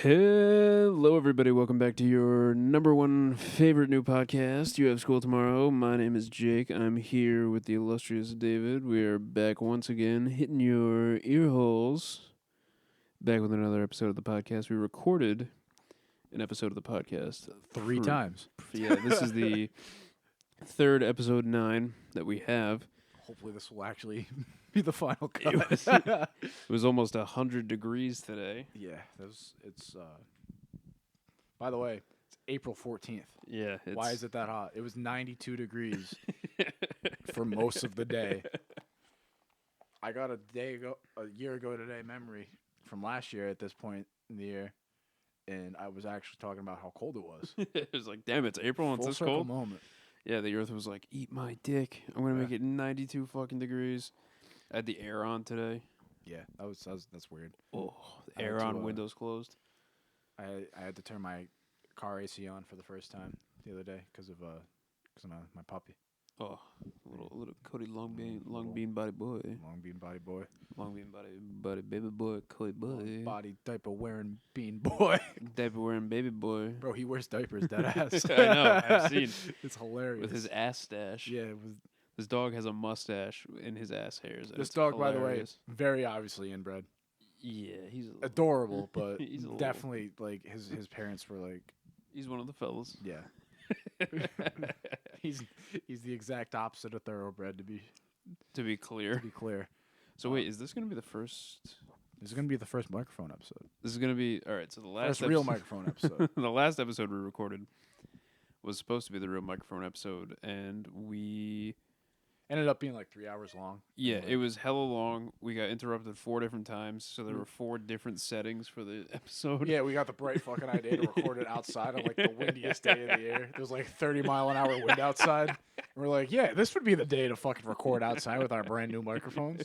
Hello, everybody. Welcome back to your number one favorite new podcast, You Have School Tomorrow. My name is Jake. I'm here with the illustrious David. We are back once again, hitting your ear holes. Back with another episode of the podcast. We recorded an episode of the podcast three times. Yeah, this is the third episode 9 that we have. Hopefully this will actually be the final cut. It was almost 100 degrees today. Yeah, it's by the way, it's April 14th. Yeah. Why is it that hot? It was 92 degrees for most of the day. I got a year ago today memory from last year at this point in the year, and I was actually talking about how cold it was. It was like, damn, it's April and it's this cold. Moment. Yeah, the earth was like, eat my dick. I'm going to make it 92 fucking degrees. I had the air on today. Yeah, that's weird. Oh, the air on, windows closed. I had to turn my car AC on for the first time the other day because of my puppy. Oh, little Cody long bean body boy. Long bean body boy. Long bean body baby boy, Cody boy. Body diaper wearing bean boy. Diaper wearing baby boy. Bro, he wears diapers, dead ass. I know, I've seen. It's hilarious. With his ass stash. Yeah, This dog has a mustache in his ass hairs. This dog, by the way, very obviously inbred. Yeah, he's adorable, but he's definitely like his parents were like. He's one of the fellas. Yeah. He's the exact opposite of thoroughbred to be clear. So wait, is this going to be the first? This is going to be the first microphone episode. This is going to be all right. So the last real microphone episode. The last episode we recorded was supposed to be the real microphone episode, and we ended up being like 3 hours long. Yeah, it was hella long. We got interrupted 4 different times, so there were 4 different settings for the episode. Yeah, we got the bright fucking idea to record it outside on like the windiest day of the year. There was like 30-mile-an-hour wind outside. And we're like, yeah, this would be the day to fucking record outside with our brand new microphones.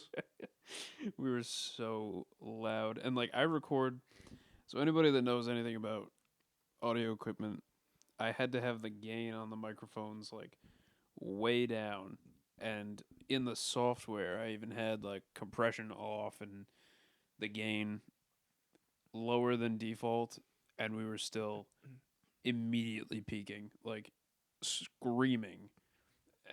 We were so loud. And like I record, so anybody that knows anything about audio equipment, I had to have the gain on the microphones like way down. And in the software, I even had like compression off and the gain lower than default, and we were still immediately peaking, like screaming.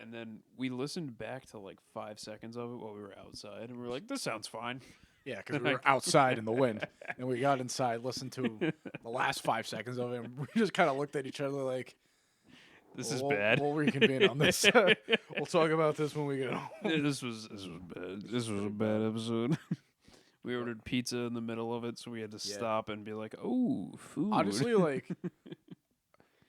And then we listened back to like 5 seconds of it while we were outside, and we were like, "This sounds fine." Yeah, because we were outside in the wind, and we got inside, listened to the last 5 seconds of it, and we just kind of looked at each other like. This is bad. We'll reconvene on this. We'll talk about this when we get home. Yeah, this was bad. This was a bad episode. We ordered pizza in the middle of it, so we had to stop and be like, "Oh, food." Honestly, like,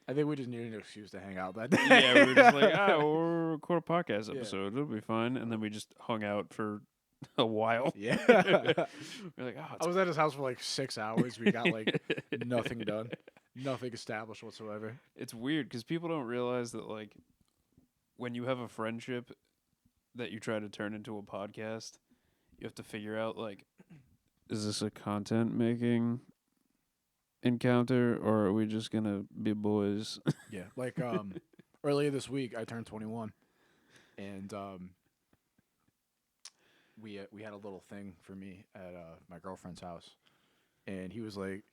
I think we just needed an excuse to hang out that day. Yeah, we were just like, we'll record a podcast episode. It'll be fine. And then we just hung out for a while. Yeah. We're like, I was at his house for like 6 hours. We got like nothing done. Nothing established whatsoever. It's weird because people don't realize that, like, when you have a friendship that you try to turn into a podcast, you have to figure out, like, is this a content-making encounter, or are we just going to be boys? Yeah. Like, earlier this week, I turned 21, and we had a little thing for me at my girlfriend's house, and he was like,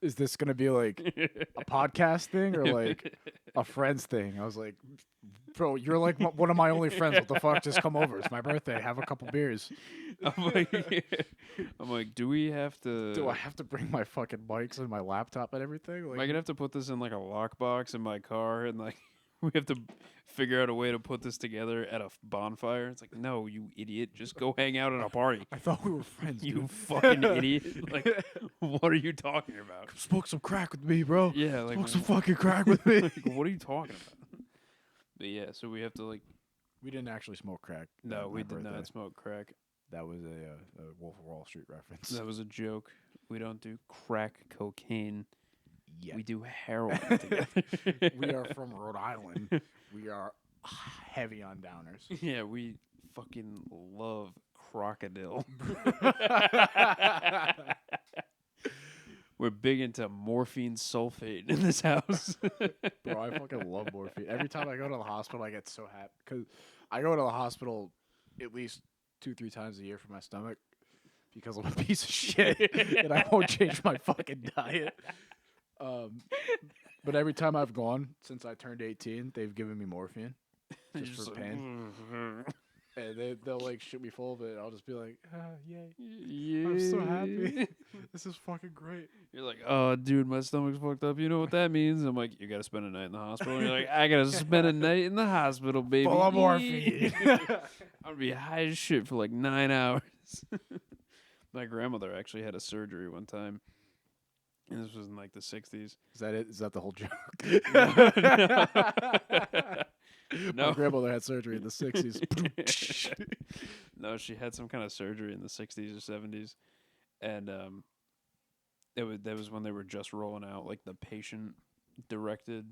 is this going to be like a podcast thing or like a friends thing? I was like, bro, you're like one of my only friends. What the fuck? Just come over. It's my birthday. Have a couple beers. I'm like, do we have to... Do I have to bring my fucking mics and my laptop and everything? Like, am I going to have to put this in like a lockbox in my car and like... We have to figure out a way to put this together at a bonfire. It's like, no, you idiot. Just go hang out at a party. I thought we were friends, You dude. fucking idiot. Like, what are you talking about? Smoke some crack with me, bro. Yeah, like... Smoke some fucking crack with me. Like, what are you talking about? But yeah, so we have to like... We didn't actually smoke crack. No, we did not smoke crack. That was a Wolf of Wall Street reference. That was a joke. We don't do crack cocaine. Yeah. We do heroin together. We are from Rhode Island. We are heavy on downers. Yeah, we fucking love crocodile. We're big into morphine sulfate in this house. Bro, I fucking love morphine. Every time I go to the hospital, I get so happy. Because I go to the hospital at least 2-3 times a year for my stomach. because I'm a piece of shit and I won't change my fucking diet. But every time I've gone since I turned 18, they've given me morphine You're just for like, pain. And they'll like shoot me full of it. I'll just be like, yay. yeah. I'm so happy. This is fucking great. You're like, oh, dude, my stomach's fucked up. You know what that means? I'm like, you gotta spend a night in the hospital. And you're like, I gotta spend a night in the hospital, baby. Full of morphine. I'm gonna be high as shit for like 9 hours. My grandmother actually had a surgery one time. And this was in like the 60s. Is that it? Is that the whole joke? No. My grandmother had surgery in the 60s. No, she had some kind of surgery in the 60s or 70s. And that was when they were just rolling out like the patient-directed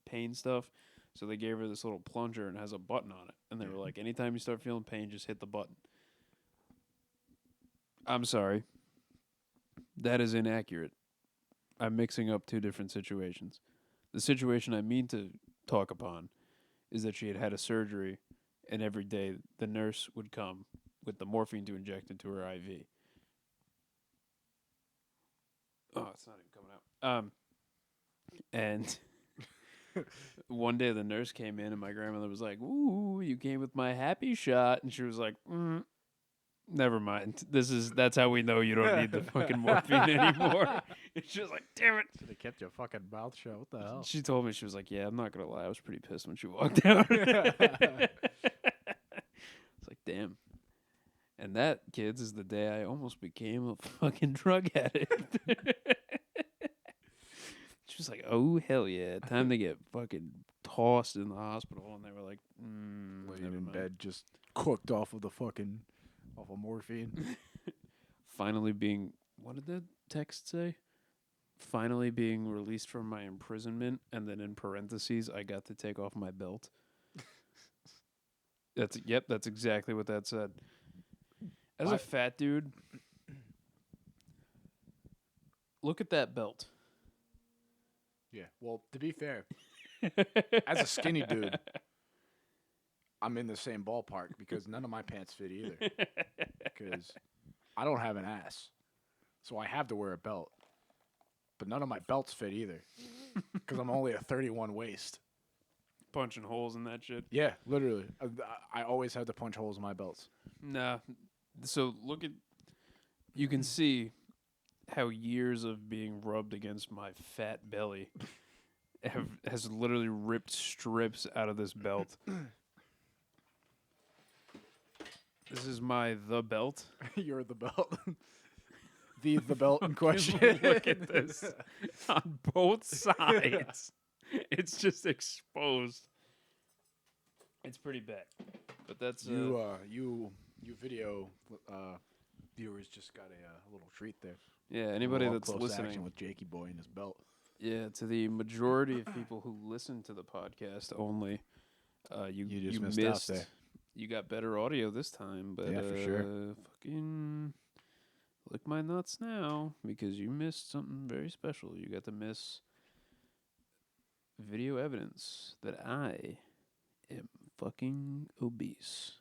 pain stuff. So they gave her this little plunger and it has a button on it. And they were like, anytime you start feeling pain, just hit the button. I'm sorry. That is inaccurate. I'm mixing up two different situations. The situation I mean to talk upon is that she had had a surgery, and every day the nurse would come with the morphine to inject into her IV. Oh, it's not even coming out. And one day the nurse came in, and my grandmother was like, "Ooh, you came with my happy shot," and she was like, never mind. That's how we know you don't need the fucking morphine anymore. And she was like, damn it. Should have kept your fucking mouth shut. What the hell? She told me, she was like, yeah, I'm not going to lie. I was pretty pissed when she walked out. It's like, damn. And that, kids, is the day I almost became a fucking drug addict. She was like, oh, hell yeah. Time to get fucking tossed in the hospital. And they were like, Laying never in mind. bed, just cooked off of morphine. Finally being, what did the text say? Finally being released from my imprisonment, and then in parentheses, I got to take off my belt. That's exactly what that said. As a fat dude, look at that belt. Yeah. Well, to be fair, as a skinny dude, I'm in the same ballpark because none of my pants fit either. Because I don't have an ass, so I have to wear a belt. But none of my belts fit either because I'm only a 31 waist. Punching holes in that shit. Yeah, literally. I always had to punch holes in my belts. Nah. So you can see how years of being rubbed against my fat belly has literally ripped strips out of this belt. This is the belt. You're the belt. the belt in question. Look at this. On both sides. It's just exposed. It's pretty bad. But that's you video viewers just got a little treat there. Yeah, anybody Little that's close listening action with Jakey Boy and his belt. Yeah, to the majority of people who listen to the podcast only, you just missed out there. You got better audio this time, but Yeah, for sure. Fucking lick my nuts now because you missed something very special. You got to miss video evidence that I am fucking obese.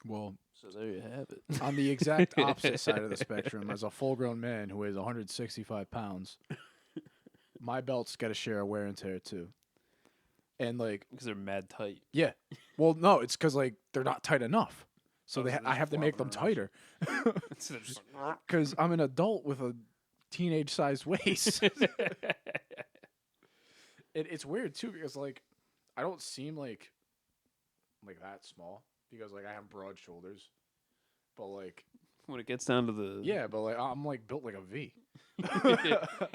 Well, so there you have it. On the exact opposite side of the spectrum, as a full-grown man who weighs 165 pounds, my belt's got to share a wear and tear too. And like, because they're mad tight. Yeah. Well, no, it's because like they're not tight enough, so I have to make them flopping tighter. So they're just like, Because I'm an adult with a teenage-sized waist. It's weird too because like I don't seem like that small because like I have broad shoulders, but like when it gets down to the yeah, but like I'm like built like a V.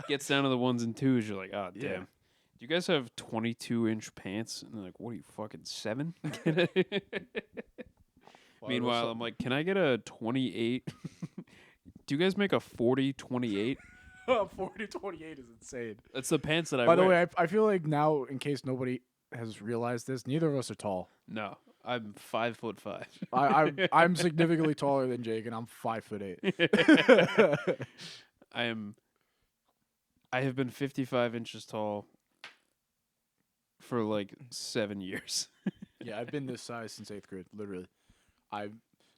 Gets down to the ones and twos, you're like, oh damn. Yeah. Do you guys have 22-inch pants? And they're like, what are you, fucking 7? Meanwhile, I'm like, can I get a 28? Do you guys make a 40-28? 40-28 is insane. That's the pants that I By wear. the way, I feel like now, in case nobody has realized this, neither of us are tall. No, I'm 5'5". I'm significantly taller than Jake, and I'm 5'8". I have been 55 inches tall for like 7 years. Yeah, I've been this size since 8th grade, literally.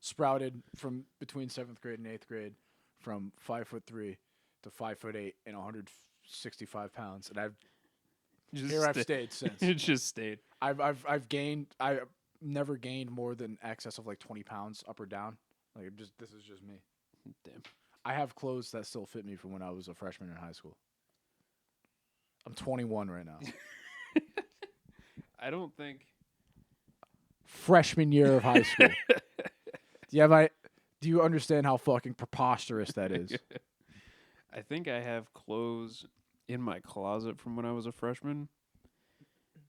sprouted from between 7th grade and 8th grade from 5'3" to 5'8" and 165 pounds, and I've stayed since. You just stayed. I've gained. I never gained more than excess of like 20 pounds up or down. Like this is just me. Damn. I have clothes that still fit me from when I was a freshman in high school. I'm 21 right now. I don't think Freshman year of high school. Do you understand how fucking preposterous that is? I think I have clothes in my closet from when I was a freshman,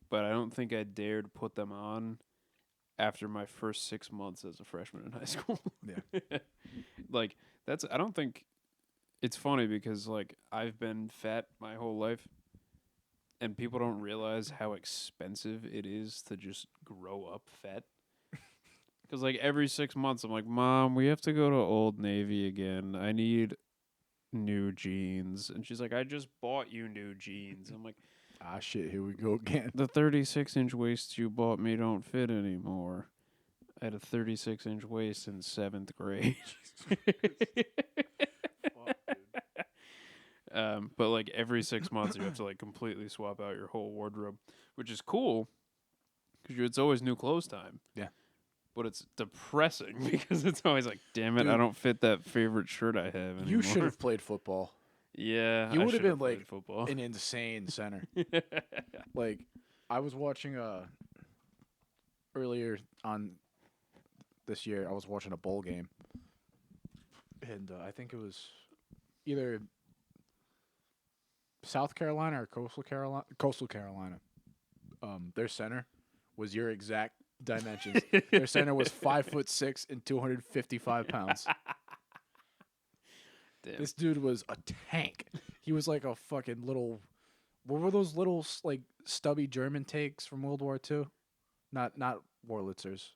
but I don't think I dared put them on after my first 6 months as a freshman in high school. Yeah. Like, I don't think it's funny because, like, I've been fat my whole life, and people don't realize how expensive it is to just grow up fat. Because, like, every 6 months, I'm like, Mom, we have to go to Old Navy again. I need new jeans. And she's like, I just bought you new jeans. I'm like, ah, shit, here we go again. the 36-inch waists you bought me don't fit anymore. I had a 36-inch waist in 7th grade. But, like, every 6 months, you have to, like, completely swap out your whole wardrobe, which is cool because it's always new clothes time. Yeah. But it's depressing because it's always like, damn it, Dude, I don't fit that favorite shirt I have anymore. You should have played football. Yeah, You I would have should been like football. an insane center. Like, I was watching earlier on this year. I was watching a bowl game, and I think it was either South Carolina or Coastal Carolina. Coastal Carolina. Their center was your exact dimensions. Their center was 5'6" and 255 pounds. Damn. This dude was a tank. He was like a fucking little. What were those little like stubby German tanks from World War II? Not Wurlitzers.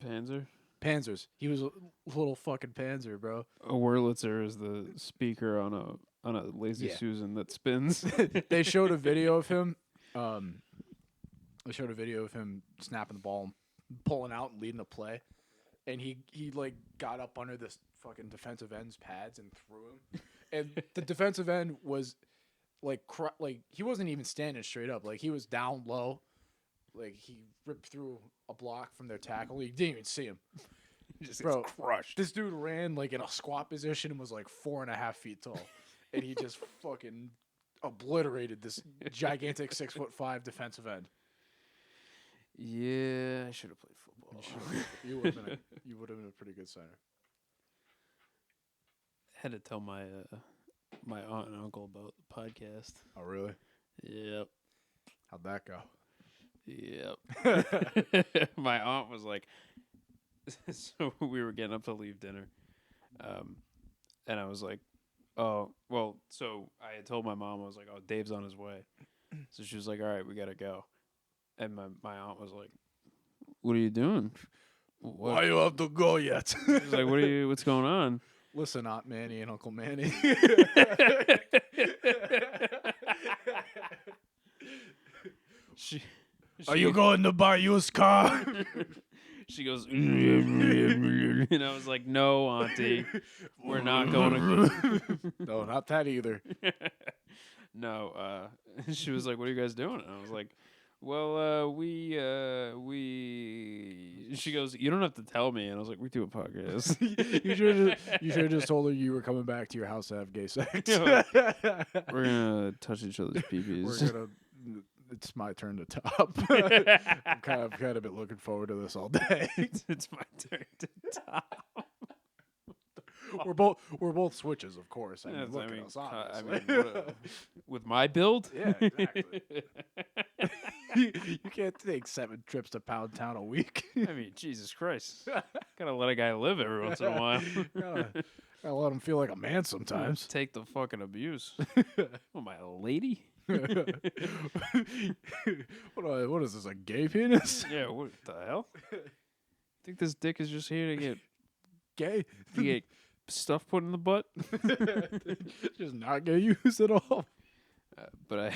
Panzers. He was a little fucking Panzer, bro. A Wurlitzer is the speaker on a Lazy Susan that spins. They showed a video of him. They showed a video of him snapping the ball, and pulling out and leading a play, and he like got up under this fucking defensive end's pads and threw him, and the defensive end was like he wasn't even standing straight up, like he was down low, like he ripped through a block from their tackle. You didn't even see him. Just Bro, gets crushed. This dude ran like in a squat position and was like 4.5 feet tall, and he just fucking obliterated this gigantic 6'5" defensive end. Yeah, I should have played football. You would have been a pretty good center. I had to tell my my aunt and uncle about the podcast. Oh, really? Yep. How'd that go? Yep. My aunt was like, so we were getting up to leave dinner, and I was like, oh, well, so I had told my mom, I was like, oh, Dave's on his way. So she was like, all right, we got to go. And my aunt was like, what are you doing? Why you have to go yet? She was like, what's going on? Listen, Aunt Manny and Uncle Manny. Are you going to buy used car? She goes, and I was like, no, Auntie, we're not going to. No, not that either. No, she was like, what are you guys doing? And I was like, well, we. She goes, you don't have to tell me. And I was like, we do a podcast. You should have just told her you were coming back to your house to have gay sex. We're gonna touch each other's peepees. It's my turn to top. I've kind of been looking forward to this all day. It's my turn to top. We're both switches, of course. I mean, look at us, obviously. With my build, yeah, exactly. You can't take 7 trips to Pound Town a week. I mean, Jesus Christ, gotta let a guy live every once in a while. gotta let him feel like a man sometimes. Take the fucking abuse. What am I, a lady? What is this, a gay penis? Yeah, what the hell? Think this dick is just here to get gay? To get stuff put in the butt? Just not get used at all. But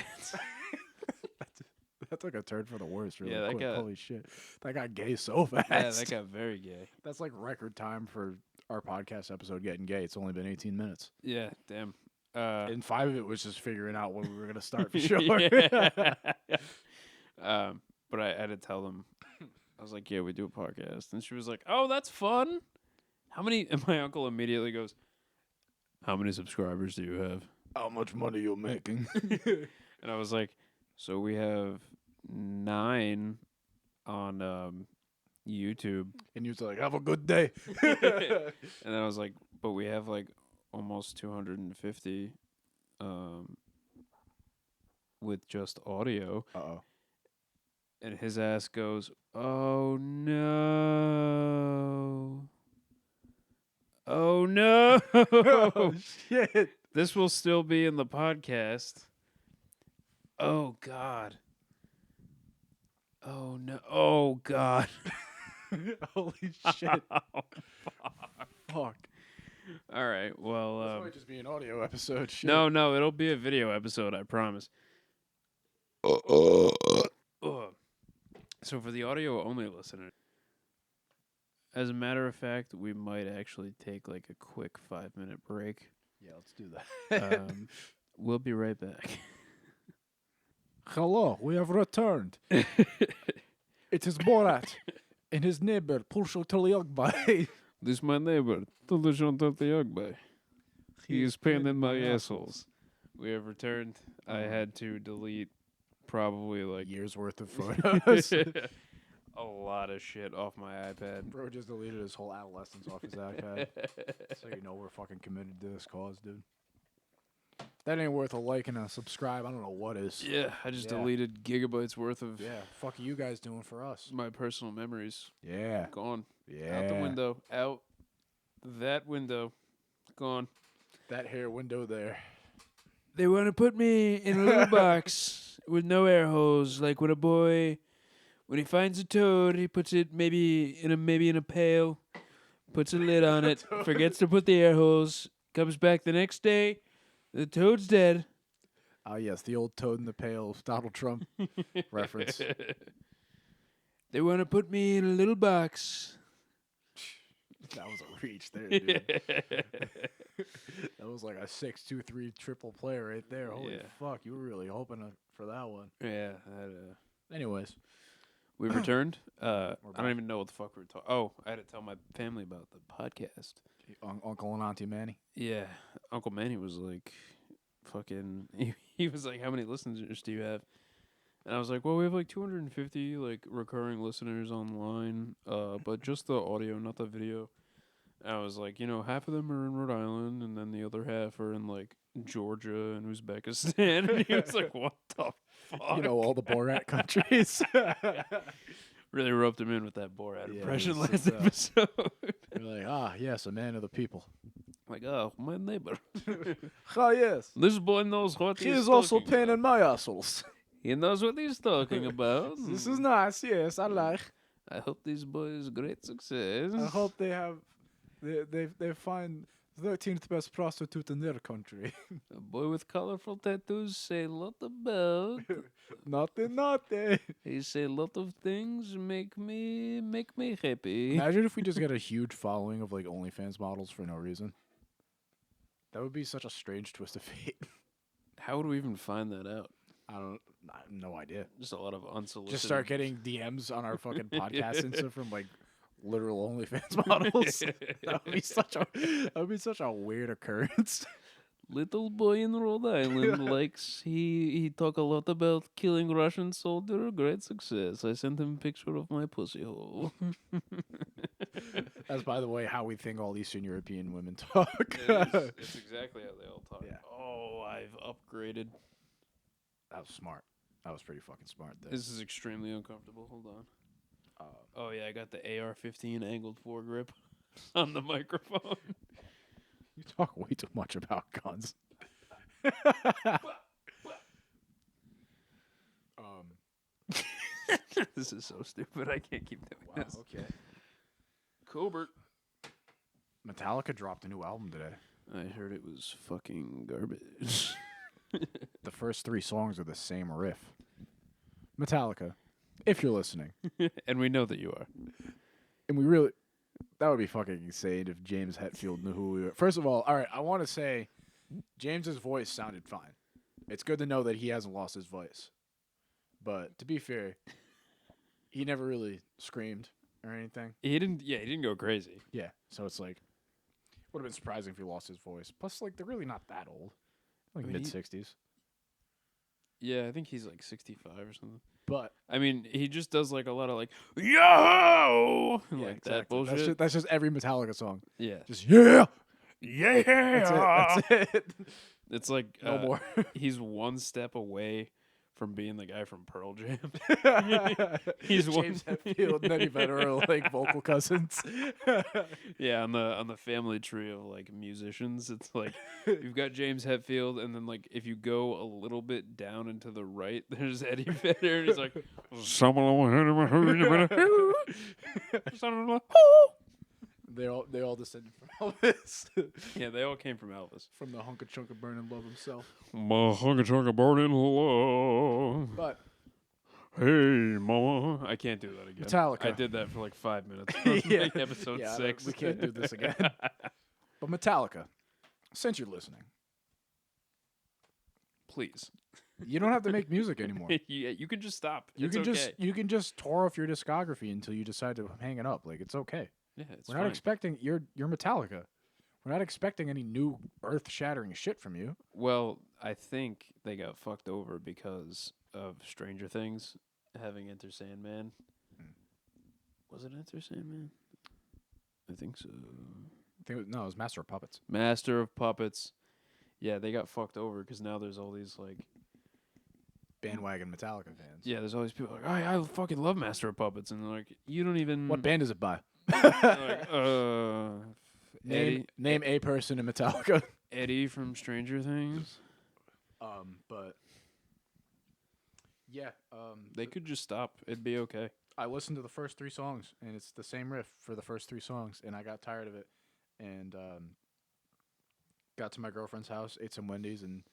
That took a turn for the worse really Yeah, that quick. got- Holy shit. That got gay so fast. Yeah, that got very gay. That's like record time for our podcast episode getting gay. It's only been 18 minutes. Yeah, damn. And 5 of it was just figuring out when we were going to start for sure. Yeah. But I had to tell them, I was like, yeah, we do a podcast. And she was like, oh, that's fun. How many? And my uncle immediately goes, how many subscribers do you have? How much money you making? And I was like, so we have 9 on YouTube. And you was like, have a good day. And then I was like, but we have like almost 250 with just audio. Uh-oh. And his ass goes, oh no. Oh no. Oh, shit. This will still be in the podcast. Oh God. Oh no. Oh God. Holy shit. Fuck. All right. Well, This might just be an audio episode. Shit. no, it'll be a video episode, I promise. So for the audio only listener, as a matter of fact, we might actually take like a quick 5-minute break. Yeah, let's do that. We'll be right back. Hello, we have returned. It is Borat and his neighbor, Pulsho Taliogbai. This is my neighbor, Telejon Tatiogba. He is pain in my assholes. We have returned. I had to delete probably like Years worth of photos. a lot of shit off my iPad. Bro just deleted his whole adolescence off his iPad. So you know we're fucking committed to this cause, dude. That ain't worth a like and a subscribe. I don't know what is. Yeah, I just Yeah. deleted gigabytes worth of Yeah, fuck are you guys doing for us? my personal memories. Yeah. Gone. Yeah. Out the window. Out that window. Gone. That hair window there. They want to put me in a little box with no air holes, like when a boy, when he finds a toad, he puts it maybe in a pail, puts a lid on it, forgets to put the air holes, comes back the next day, the toad's dead. Oh, yes, the old Toad in the Pail Donald Trump reference. They want to put me in a little box. That was a reach there, dude. That was like a 6-2-3 triple play right there. Holy Yeah. fuck, you were really hoping for that one. Yeah. Anyways, We returned. I back. don't even know what the fuck we were talking. Oh, I had to tell my family about the podcast. Uncle and Auntie Manny. Yeah, Uncle Manny was like, fucking. He was like, "How many listeners do you have?" And I was like, "Well, we have like 250 like recurring listeners online, but just the audio, not the video." And I was like, half of them are in Rhode Island, and then the other half are in like Georgia and Uzbekistan. And he was like, "What the fuck?" You know, all the Borat countries. Really roped him in with that Borat Yeah, impression it's last episode. You're like, yes, a man of the people. Like, oh, my neighbor. Ah, yes. This boy knows what He he's is also talking pain about. in my assholes. He knows what he's talking about. This is nice, yes, I like. I hope these boys great success. I hope they have, they find 13th best prostitute in their country. A boy with colorful tattoos say a lot about. Nothing. He say a lot of things make me happy. Imagine if we just get a huge following of like OnlyFans models for no reason. That would be such a strange twist of fate. How would we even find that out? I have no idea. Just a lot of unsolicited. Just start getting DMs on our fucking podcast and stuff from like literal OnlyFans models. That would be such a weird occurrence. Little boy in Rhode Island likes he talk a lot about killing Russian soldier. Great success. I sent him a picture of my pussy hole. That's, by the way, how we think all Eastern European women talk. It's exactly how they all talk. Yeah. Oh, I've upgraded. That was smart. That was pretty fucking smart. There. This is extremely uncomfortable. Hold on. Oh yeah, I got the AR-15 angled foregrip on the microphone. You talk way too much about guns. This is so stupid. I can't keep doing Wow, this. okay. Cobert. Metallica dropped a new album today. I heard it was fucking garbage. The first 3 songs are the same riff. Metallica, if you're listening, And we know that you are. and we really, that would be fucking insane if James Hetfield knew who we were. First of all right, I want to say James's voice sounded fine. It's good to know that he hasn't lost his voice. But to be fair, he never really screamed or anything. He didn't go crazy. Yeah, so it's like, would have been surprising if he lost his voice. Plus, like, they're really not that old, like I mean, mid-60s. Yeah, I think he's like 65 or something. But I mean, he just does like a lot of like yo, yeah, like exactly. that bullshit. That's just every Metallica song. Yeah, Just yeah, yeah. that's it. It's like No more. He's one step away from being the guy from Pearl Jam. He's James Hetfield and Eddie Vedder are like vocal cousins. Yeah, on the family tree of like musicians, it's like you've got James Hetfield, and then like if you go a little bit down and to the right, there's Eddie Vedder, and he's like, They all descended from Elvis. yeah, they all came from Elvis. From the hunka chunka burning love himself. My hunka chunka burning love. But Hey, mama. I can't do that again. Metallica. I did that for like 5 minutes. Yeah. Episode Yeah, 6. we can't do this again. But Metallica, since you're listening, Please. you don't have to make music anymore. You can just stop. You It's can okay. you can just tore off your discography until you decide to hang it up. Like, it's okay. Yeah, it's We're not fine. expecting you're Metallica. We're not expecting any new earth-shattering shit from you. Well, I think they got fucked over because of Stranger Things having Enter Sandman. Was it Enter Sandman? I think so. No, it was Master of Puppets. Master of Puppets. Yeah, they got fucked over because now there's all these like Bandwagon Metallica fans. yeah, there's all these people like I fucking love Master of Puppets, and they're like you don't even What band is it by? like, Name a person in Metallica. Eddie from Stranger Things. But yeah, They could just stop. It'd be okay. I listened to the first 3 songs, and it's the same riff for the first 3 songs, and I got tired of it, and got to my girlfriend's house, ate some Wendy's, and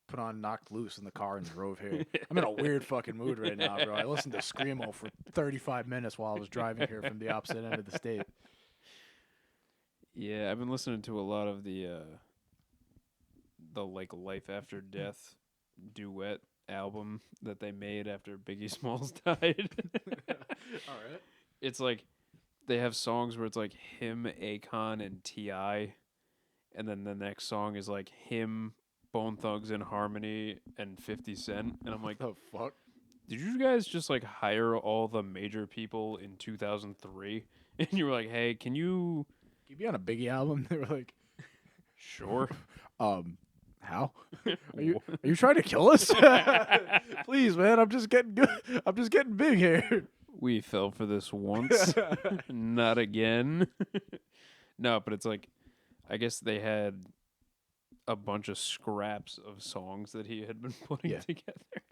put on Knocked Loose in the car and drove here. I'm in a weird fucking mood right now, bro. I listened to Screamo for 35 minutes while I was driving here from the opposite end of the state. Yeah, I've been listening to a lot of the like Life After Death duet album that they made after Biggie Smalls died. All right. It's like they have songs where it's like him, Akon, and T.I., and then the next song is like him, Bone Thugs and Harmony, and 50 Cent. And I'm like, The fuck? did you guys just like hire all the major people in 2003? And you were like, hey, can you... You be on a Biggie album? They were like, Sure. how? Are you trying to kill us? Please, man. I'm just getting good. I'm just getting big here. We fell for this once. Not again. No, but it's like, I guess they had a bunch of scraps of songs that he had been putting together.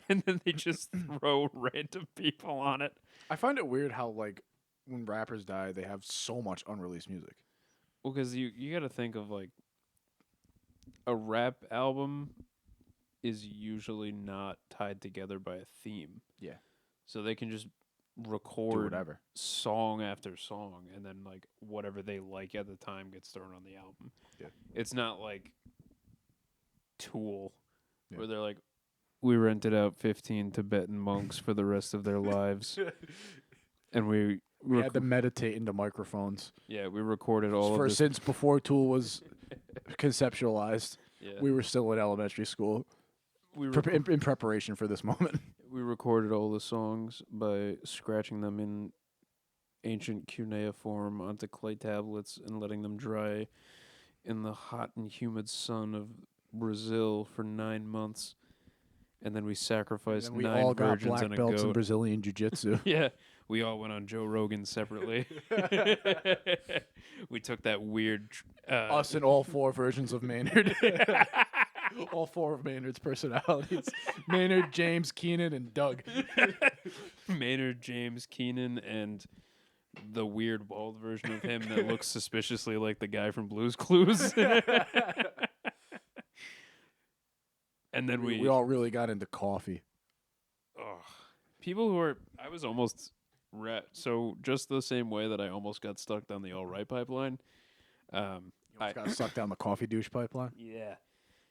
And then they just throw random people on it. I find it weird how, like, when rappers die, they have so much unreleased music. Well, because you got to think of, like, a rap album is usually not tied together by a theme. Yeah. So they can just Do record whatever. song after song, and then, like, whatever they like at the time gets thrown on the album. Yeah. It's not like Tool, Yeah. where they're like, we rented out 15 Tibetan monks for the rest of their lives. And we had to meditate into microphones. yeah, we recorded all of this. Since before Tool was conceptualized, Yeah. we were still in elementary school in preparation for this moment. We recorded all the songs by scratching them in ancient cuneiform onto clay tablets and letting them dry in the hot and humid sun of Brazil for 9 months. And then we sacrificed And we 9 all got virgins black and a belts in goat. Brazilian jiu-jitsu. Yeah, we all went on Joe Rogan separately. We took that weird... Us and all 4 versions of Maynard. All 4 of Maynard's personalities. Maynard, James, Keenan, and Doug. Maynard, James, Keenan, and the weird bald version of him that looks suspiciously like the guy from Blue's Clues. And then We all really got into coffee. oh, People who are, I was almost, so just the same way that I almost got stuck down the all right pipeline. You almost got sucked down the coffee douche pipeline. Yeah.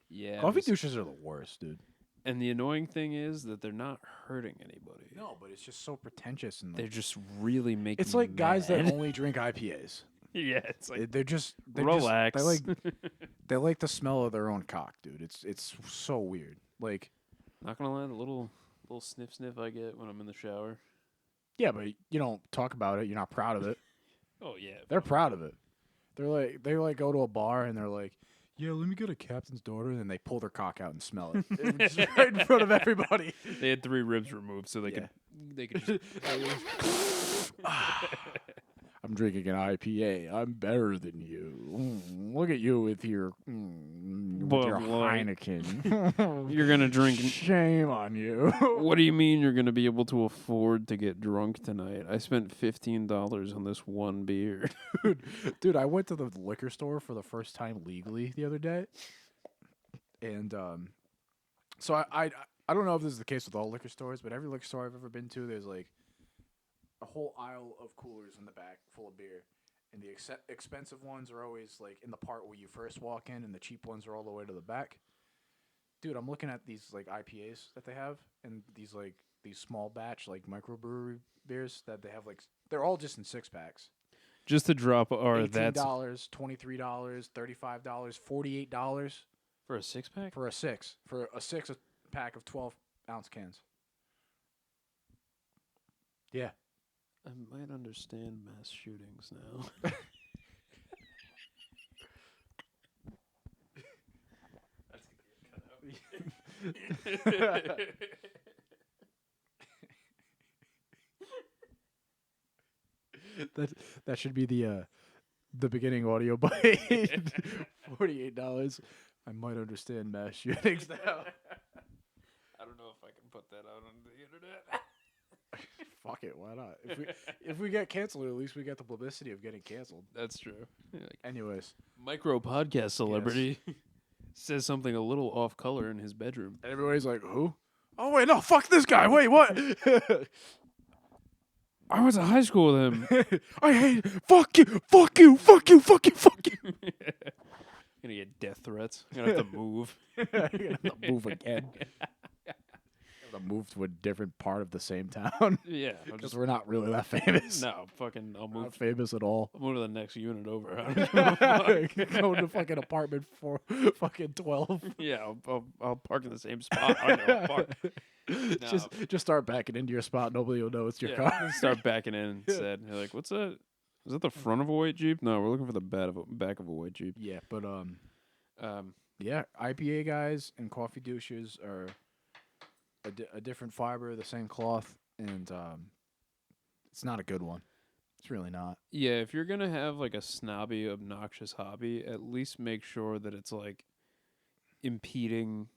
Yeah. Coffee douches are the worst, dude. And the annoying thing is that they're not hurting anybody. No, but it's just so pretentious and They're just really making it's like guys that mad. only drink IPAs. Yeah, it's like They're just relax. They like the smell of their own cock, dude. It's so weird. Like, not gonna lie, the little sniff I get when I'm in the shower. yeah, but you don't talk about it. You're not proud of it. Oh yeah, They're proud of it. They go to a bar and they're like, yeah, let me get a captain's daughter, and then they pull their cock out and smell it just right in front of everybody. They had 3 ribs removed, so they could just. I'm drinking an IPA. I'm better than you. Look at you with your Heineken. You're gonna drink. Shame on you. What do you mean you're gonna be able to afford to get drunk tonight? I spent $15 on this one beer. Dude, I went to the liquor store for the first time legally the other day, and so I don't know if this is the case with all liquor stores, but every liquor store I've ever been to, there's like a whole aisle of coolers in the back full of beer, and the expensive ones are always like in the part where you first walk in, and the cheap ones are all the way to the back. Dude, I'm looking at these like IPAs that they have, and these small batch like microbrewery beers that they have, like they're all just in 6-packs. Just to drop our $18, $23, $35, $48 for a 6-pack. for a 6-pack of 12-ounce cans. Yeah. I might understand mass shootings now. That's gonna get cut out. That should be the beginning audio bite. $48. I might understand mass shootings now. I don't know if I can put that out on the internet. Fuck it, why not? If we get canceled, at least we get the publicity of getting canceled. That's true. Yeah, like Anyways, micro podcast celebrity says something a little off color in his bedroom. and everybody's like, who? Oh wait, no, fuck this guy. Wait, what? I went to high school with him. I hate it. Fuck you, fuck you, fuck you, fuck you, fuck you. Gonna get death threats. Gonna have to move. You're gonna have to move again. To move to a different part of the same town. Yeah, Because we're not really that famous. no, fucking, I'll move. Not famous at all. I'll move to the next unit over. Go to fucking apartment for fucking 12. Yeah, I'll park in the same spot. I'll park. No. Just start backing into your spot. Nobody will know it's your car. Start backing in instead. You're like, what's that? Is that the front of a white Jeep? No, we're looking for the back of a white Jeep. Yeah, but yeah, IPA guys and coffee douches are a different fiber, the same cloth, and it's not a good one. It's really not. Yeah, if you're gonna have like a snobby, obnoxious hobby, at least make sure that it's like impeding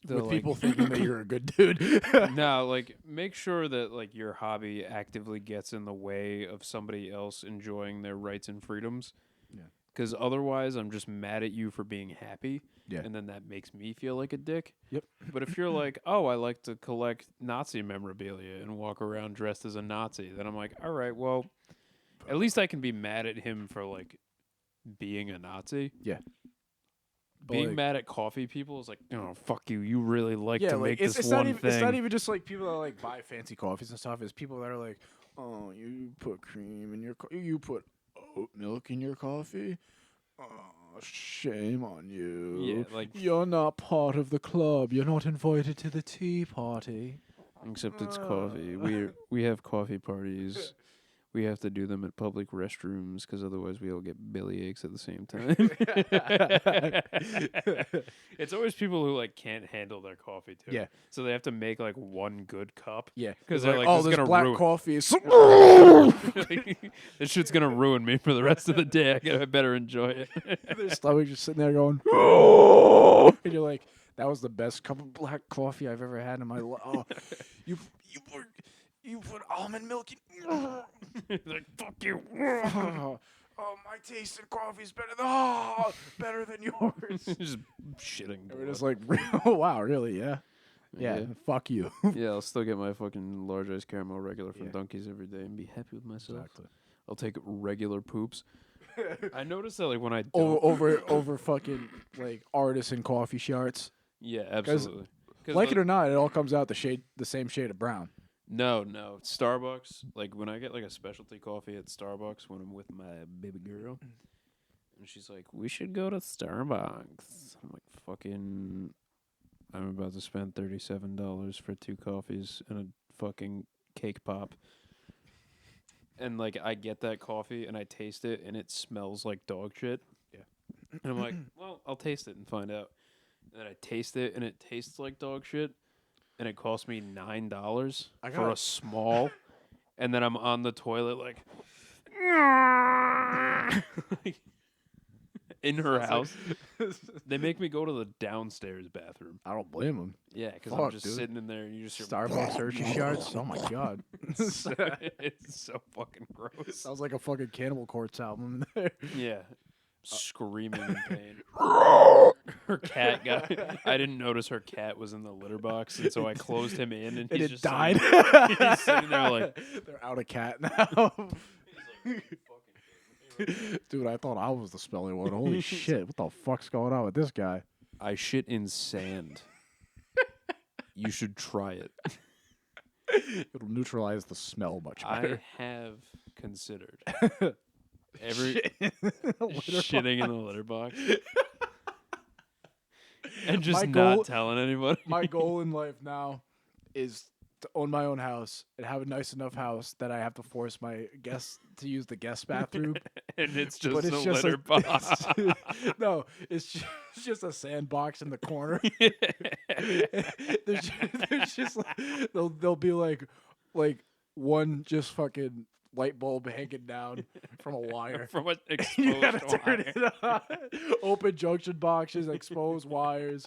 With people thinking that you're a good dude. No, like make sure that like your hobby actively gets in the way of somebody else enjoying their rights and freedoms. Yeah. Because otherwise, I'm just mad at you for being happy. Yeah. And then that makes me feel like a dick. Yep. But if you're like, oh, I like to collect Nazi memorabilia and walk around dressed as a Nazi, then I'm like, all right, well, at least I can be mad at him for like being a Nazi. Yeah. Being mad at coffee people is like, oh, fuck you. You really like to make it's this not one even, thing. It's not even just like people that like buy fancy coffees and stuff. It's people that are like, oh, you put cream in your you put oat milk in your coffee. Oh, shame on you. Yeah, like you're not part of the club. You're not invited to the tea party. Except it's coffee. We have coffee parties. We have to do them at public restrooms because otherwise we all get bellyaches at the same time. It's always people who like can't handle their coffee too. Yeah. So they have to make like one good cup. Yeah. Because they're like, oh, this is this gonna black ruin. coffee is. This shit's gonna ruin me for the rest of the day. I better enjoy it. Their stomach just sitting there going, oh, and you're like, that was the best cup of black coffee I've ever had in my life. Oh, you put almond milk in. Like, fuck you. Oh, my taste in coffee is better than yours. Just shitting. We're just like, oh, wow, really? Yeah. Yeah, Okay. fuck you. Yeah, I'll still get my fucking large ice caramel regular from Yeah. Dunkies every day and be happy with myself. Exactly. I'll take regular poops. I noticed that like when I over fucking like artisan coffee shards. yeah, absolutely. Like it or not, it all comes out the same shade of brown. No, Starbucks. Like when I get like a specialty coffee at Starbucks when I'm with my baby girl, and she's like, "We should go to Starbucks." I'm like, "Fucking." I'm about to spend $37 for 2 coffees and a fucking cake pop. And like I get that coffee and I taste it and it smells like dog shit. Yeah. And I'm like, well, I'll taste it and find out. And then I taste it and it tastes like dog shit. And it cost me $9 for a small. And then I'm on the toilet like in her house. They make me go to the downstairs bathroom. I don't blame them. Yeah, because I'm just sitting in there and you just hear Starbucks Hershey shards. Oh my god, it's so fucking gross. sounds like a fucking Cannibal Corpse album in there. Yeah, screaming in pain. Her cat I didn't notice her cat was in the litter box, and so I closed him in, and he's it just died. He's sitting there like they're out of cat now. Dude, I thought I was the smelly one. Holy shit! What the fuck's going on with this guy? I shit in sand. You should try it. It'll neutralize the smell much better. I have considered Shitting in the litter box and just My not goal- telling anybody. My goal in life now is to own my own house and have a nice enough house that I have to force my guests to use the guest bathroom. And it's just But a litter box. No, it's just a sandbox in the corner. there's just like, they'll be like one just fucking light bulb hanging down from a wire. From an You gotta exposed turn wire. it on. Open junction boxes, exposed wires.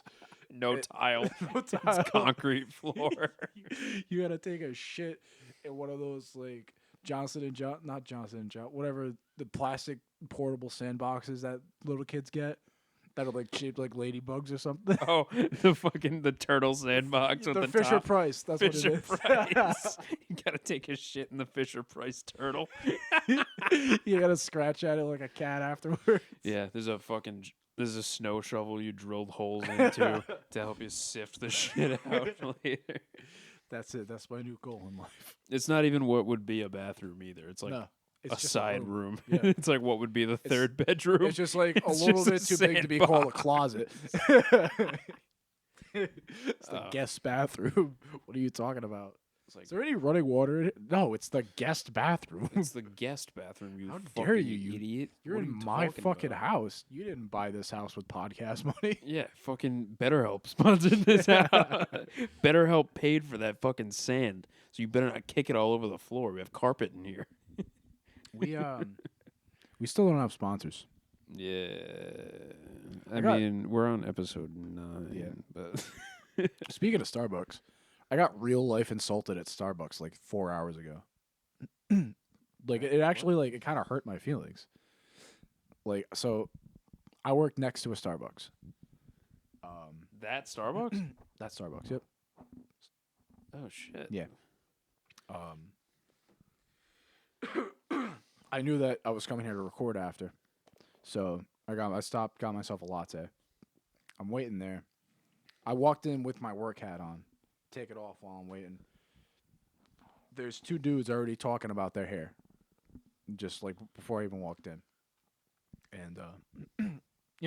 No tile. No It's tile. concrete floor. You gotta take a shit in one of those like not Johnson and Johnson, whatever the plastic portable sandboxes that little kids get that are like shaped like ladybugs or something. Oh, the turtle sandbox with the the Fisher top. Price. That's Fisher what it is. Price. You gotta take a shit in the Fisher Price turtle. You gotta scratch at it like a cat afterwards. Yeah, there's a snow shovel you drilled holes into to help you sift the shit out later. That's it. That's my new goal in life. It's not even what would be a bathroom either. It's like No, it's a just side room. Yeah. It's like what would be the third bedroom. It's just like a It's little just bit a too big to be called a closet. It's the guest bathroom. What are you talking about? It's like Is there any running water in it? No, it's the guest bathroom. it's the guest bathroom. You How fucking dare you, idiot! You're What are in you my talking fucking about? house. You didn't buy this house with podcast money. Yeah, fucking BetterHelp sponsored this house. BetterHelp paid for that fucking sand, so you better not kick it all over the floor. We have carpet in here. We still don't have sponsors. Yeah, I got- mean we're on episode 9. Yeah. But Speaking of Starbucks, I got real life insulted at Starbucks like 4 hours ago. Like it actually like it kind of hurt my feelings. Like so, I work next to a Starbucks. that Starbucks? That's Starbucks. Yep. Oh shit. Yeah. I knew that I was coming here to record after, so I stopped, got myself a latte. I'm waiting there. I walked in with my work hat on, take it off while I'm waiting. There's 2 dudes already talking about their hair, just like before I even walked in. And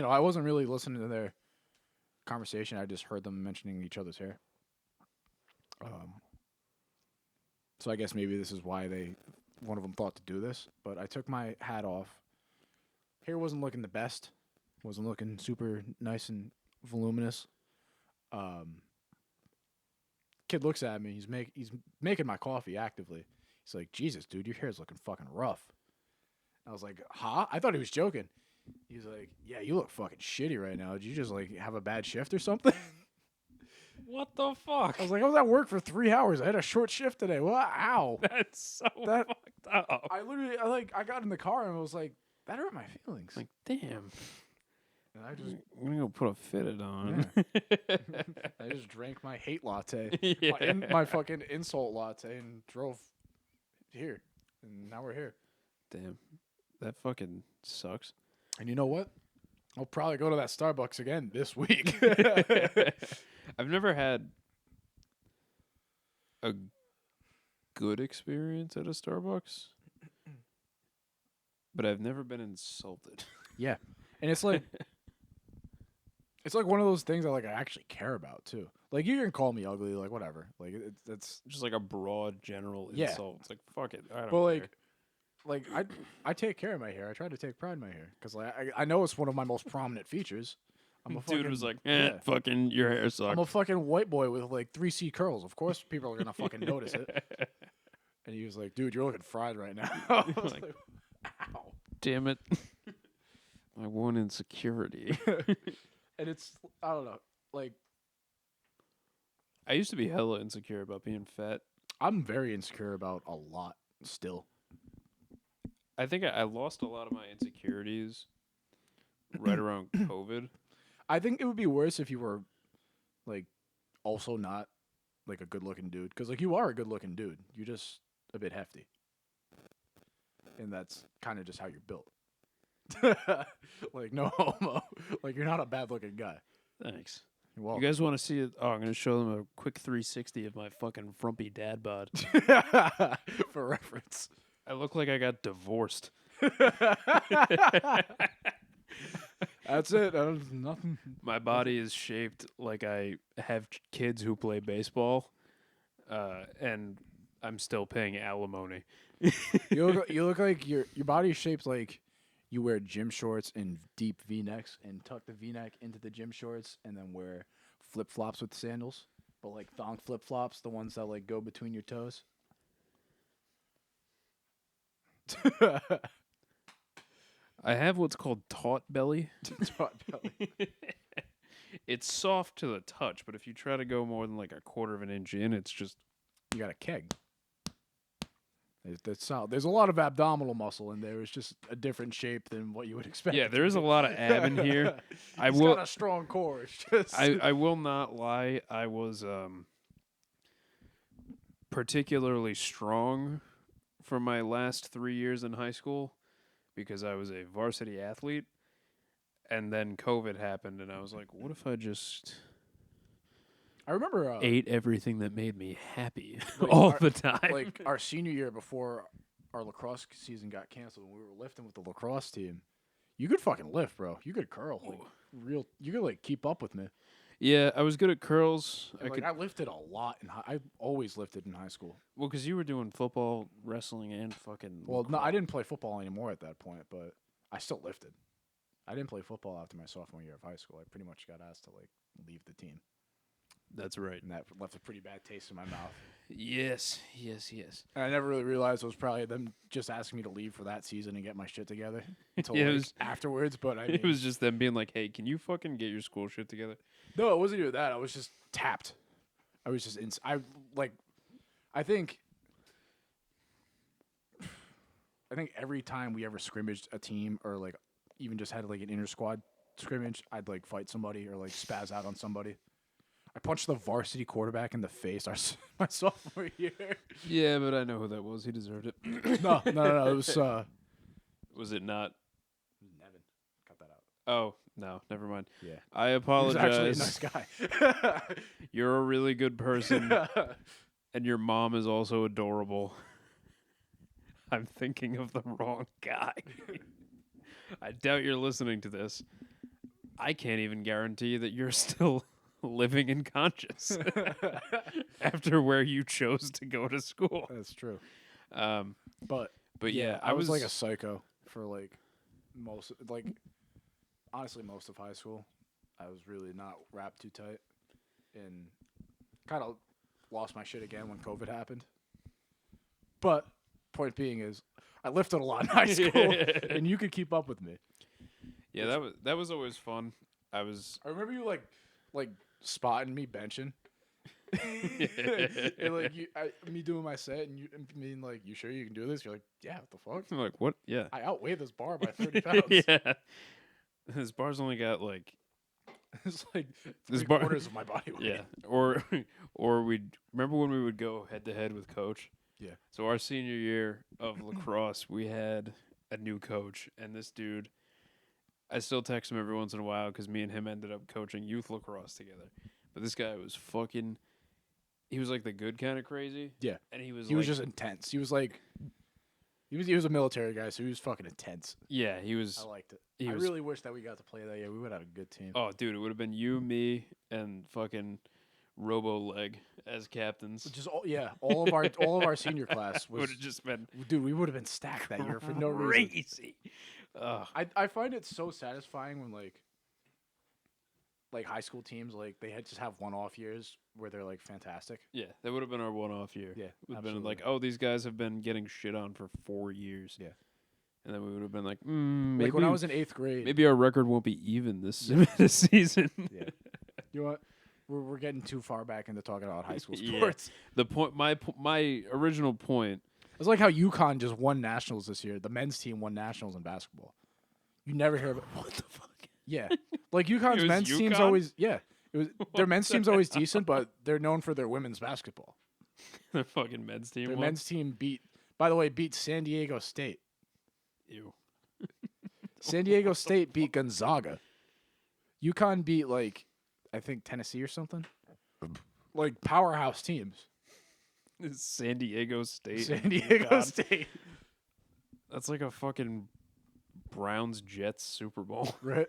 I wasn't really listening to their conversation. I just heard them mentioning each other's hair. So I guess maybe this is why one of them thought to do this. But I took my hat off. Hair wasn't looking the best. Wasn't looking super nice and voluminous. Kid looks at me. He's making my coffee actively. He's like, "Jesus, dude, your hair's looking fucking rough." I was like, "Huh?" I thought he was joking. He's like, "Yeah, you look fucking shitty right now. Did you just like have a bad shift or something?" What the fuck? I was like, "I was at work for 3 hours. I had a short shift today. What? Ow!" That's so That- fucked up. I got in the car and I was like, that hurt my feelings. Like, damn. And I just I'm gonna go put a fitted on. I just drank my hate latte, Yeah. my fucking insult latte, and drove here. And now we're here. Damn, that fucking sucks. And you know what? I'll probably go to that Starbucks again this week. I've never had a good experience at a Starbucks, but I've never been insulted. Yeah, and it's like one of those things that like I actually care about too. Like you can call me ugly, like whatever. Like it's Just like a broad general Yeah. insult. It's like fuck it. I don't but care. like I take care of my hair. I try to take pride in my hair because like I know it's one of my most prominent features. I'm a Dude fucking, was like, yeah. fucking your hair sucks. I'm a fucking white boy with like 3C curls. Of course, people are gonna fucking notice it. And he was like, "Dude, you're looking fried right now." I was Like- like, "Ow!" Damn it. My one insecurity. And it's I don't know. Like I used to be hella insecure about being fat. I'm very insecure about a lot still. I think I lost a lot of my insecurities right around COVID. I think it would be worse if you were like also not like a good looking dude because like you are a good looking dude. You're just a bit hefty, and that's kind of just how you're built. Like no homo. Like you're not a bad looking guy. Thanks. You're You welcome. guys want to see it? Oh, I'm going to show them a quick 360 of my fucking frumpy dad bod. For reference. I look like I got divorced. That's it. Nothing. My body is shaped like I have kids who play baseball, and I'm still paying alimony. You look like your body's shaped like you wear gym shorts and deep V-necks and tuck the V-neck into the gym shorts and then wear flip-flops with sandals, but like thong flip-flops, the ones that like go between your toes. I have what's called taut belly. Taut belly. It's soft to the touch, but if you try to go more than like a quarter of an inch in, it's just You got a keg. That's solid. There's a lot of abdominal muscle in there. It's just a different shape than what you would expect. yeah. There is a lot of ab in here. I He's will. got a strong core. It's just I will not lie. I was particularly strong for my last 3 years in high school because I was a varsity athlete, and then COVID happened, and I was like, what if I just I remember ate everything that made me happy Like, all our- the time? like our senior year before our lacrosse season got canceled and we were lifting with the lacrosse team. You could fucking lift, bro. You could curl. Like real you could like keep up with me. Yeah, I was good at curls. And, I lifted a lot I always lifted in high school. Well, because you were doing football, wrestling, and fucking. Well, no, I didn't play football anymore at that point, but I still lifted. I didn't play football after my sophomore year of high school. I pretty much got asked to like leave the team. That's right. And that left a pretty bad taste in my mouth. Yes, yes, yes. And I never really realized it was probably them just asking me to leave for that season and get my shit together until Yeah, it like, was- afterwards. But I mean, It was just them being like, "Hey, can you fucking get your school shit together?" no, it wasn't even that. I was just tapped. I was just I think every time we ever scrimmaged a team or like even just had like an inter squad scrimmage, I'd like fight somebody or like spaz out on somebody. I punched the varsity quarterback in the face my sophomore year. Yeah, but I know who that was. He deserved it. No. It was Was it not? Nevin. Cut that out. Oh no, never mind. Yeah. I He was actually a apologize. nice guy. You're a really good person, and your mom is also adorable. I'm thinking of the wrong guy. I doubt you're listening to this. I can't even guarantee that you're still living and conscious after where you chose to go to school. That's true. Um, But but yeah, I was like a psycho for like honestly most of high school. I was really not wrapped too tight and kind of lost my shit again when COVID happened. But point being is I lifted a lot in high school and you could keep up with me. yeah, that was always fun. I remember you like spotting me benching. And like me doing my set and you mean like, you sure you can do this? You're like, yeah, what the fuck? I'm like, what? Yeah. I outweigh this bar by 30 pounds. Yeah. This bar's only got like It's like this 3/4 of my body weight. Yeah, or we'd remember when we would go head to head with coach. Yeah. So our senior year of lacrosse, we had a new coach, and this dude, I still text him every once in a while because me and him ended up coaching youth lacrosse together. But this guy was fucking. He was like the good kind of crazy. Yeah. And he was He like, was just intense. He was like, he was a military guy, so he was fucking intense. yeah, he was. I liked it. He I was, really wish that we got to play that year. We would have a good team. Oh, dude, it would have been you, me, and fucking Robo Leg as captains. Which is all of our senior class would was have just been. Dude, we would have been stacked that year for no reason. Crazy. Ugh. I find it so satisfying when like high school teams just have one-off years where they're like fantastic. Yeah, that would have been our one-off year. Yeah, It would have been absolutely. like, oh, these guys have been getting shit on for 4 years. Yeah. And then we would have been like, maybe Like when I was in 8th grade. maybe our record won't be even this season. Yeah. You know what? We're getting too far back into talking about high school Yeah. sports. The point, my original point. It's like how UConn just won nationals this year. The men's team won nationals in basketball. You never hear about What the fuck? Yeah. Like UConn's was men's team's UConn? always it was their men's team's always decent, but they're known for their women's basketball. The fucking men's team. Their won? men's team beat San Diego State. Ew. San Diego State beat Gonzaga. UConn beat I think Tennessee or something. Like powerhouse teams. San Diego State. San Diego God. State. That's like a fucking Browns Jets Super Bowl. Right.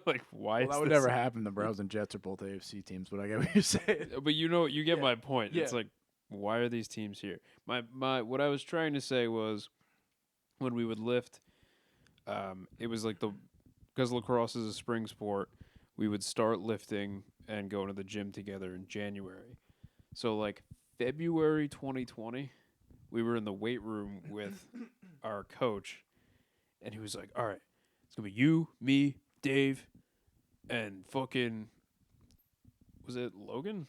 Like why? Well, that would never happen. The Browns and Jets are both AFC teams, but I get what you're saying. But you get Yeah. my point. It's Yeah. like, why are these teams here? My what I was trying to say was, when we would lift, it was like because lacrosse is a spring sport, we would start lifting and go to the gym together in January. So like February 2020, we were in the weight room with our coach, and he was like, "All right, it's gonna be you, me, Dave, and fucking was it Logan?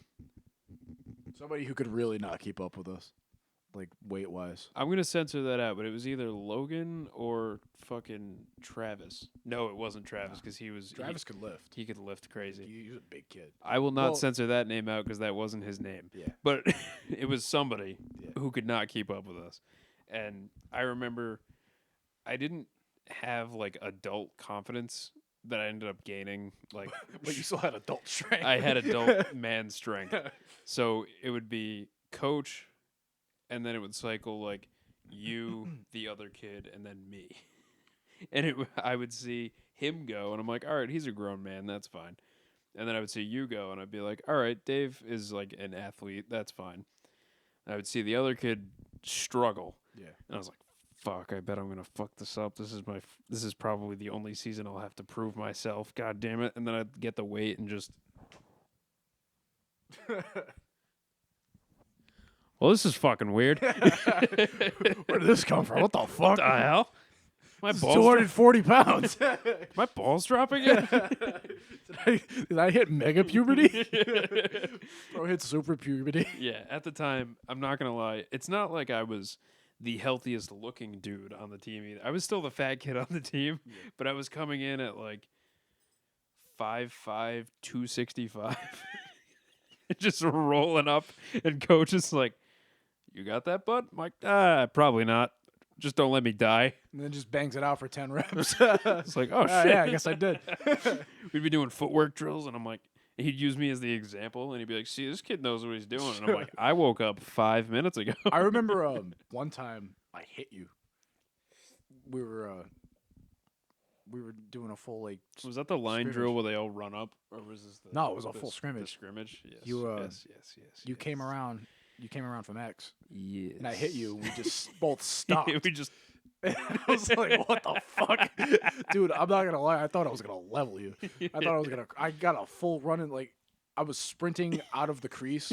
Somebody who could really not keep up with us, like weight wise. I'm gonna censor that out, but it was either Logan or fucking Travis. No, it wasn't Travis because Travis could lift. he could lift crazy. He was a big kid. I will not Well- censor that name out because that wasn't his name. Yeah. But it was somebody Yeah. who could not keep up with us. And I remember I didn't have like adult confidence that I ended up gaining. Like, But you still had adult strength. I had adult man strength. So it would be coach, and then it would cycle like you, the other kid, and then me. And I would see him go, and I'm like, all right, he's a grown man, that's fine. And then I would see you go, and I'd be like, all right, Dave is like an athlete, that's fine. And I would see the other kid struggle, Yeah. and I was like, fuck, I bet I'm gonna fuck this up. This is probably the only season I'll have to prove myself. God damn it! And then I'd get the weight and just. Well, this is fucking weird. Where did this come from? What the fuck? What the hell? My This is balls, 240 pounds. my balls dropping it. Did I hit mega puberty? Bro hit super puberty. Yeah, at the time, I'm not gonna lie. It's not like I was the healthiest looking dude on the team either. I was still the fat kid on the team, but I was coming in at like 5'5", 265, just rolling up, and coach is like, "You got that, bud?" I'm like, probably not. Just don't let me die. And then just bangs it out for 10 reps. It's like, oh shit. Yeah, I guess I did. We'd be doing footwork drills, and I'm like, he'd use me as the example, and he'd be like, "See, this kid knows what he's doing." And I'm like, "I woke up 5 minutes ago." I remember one time I hit you. We were doing a full Was that the line scrimmage. drill where they all run up, or was this the? No, it was a the full s- scrimmage. The scrimmage. Yes. You, yes. you came around. You came around from X, Yes. and I hit you. And we just both stopped. we just. I was like, "What the fuck, dude?" I'm not gonna lie. I thought I was gonna level you. I thought I was gonna. I got a full run and like I was sprinting out of the crease,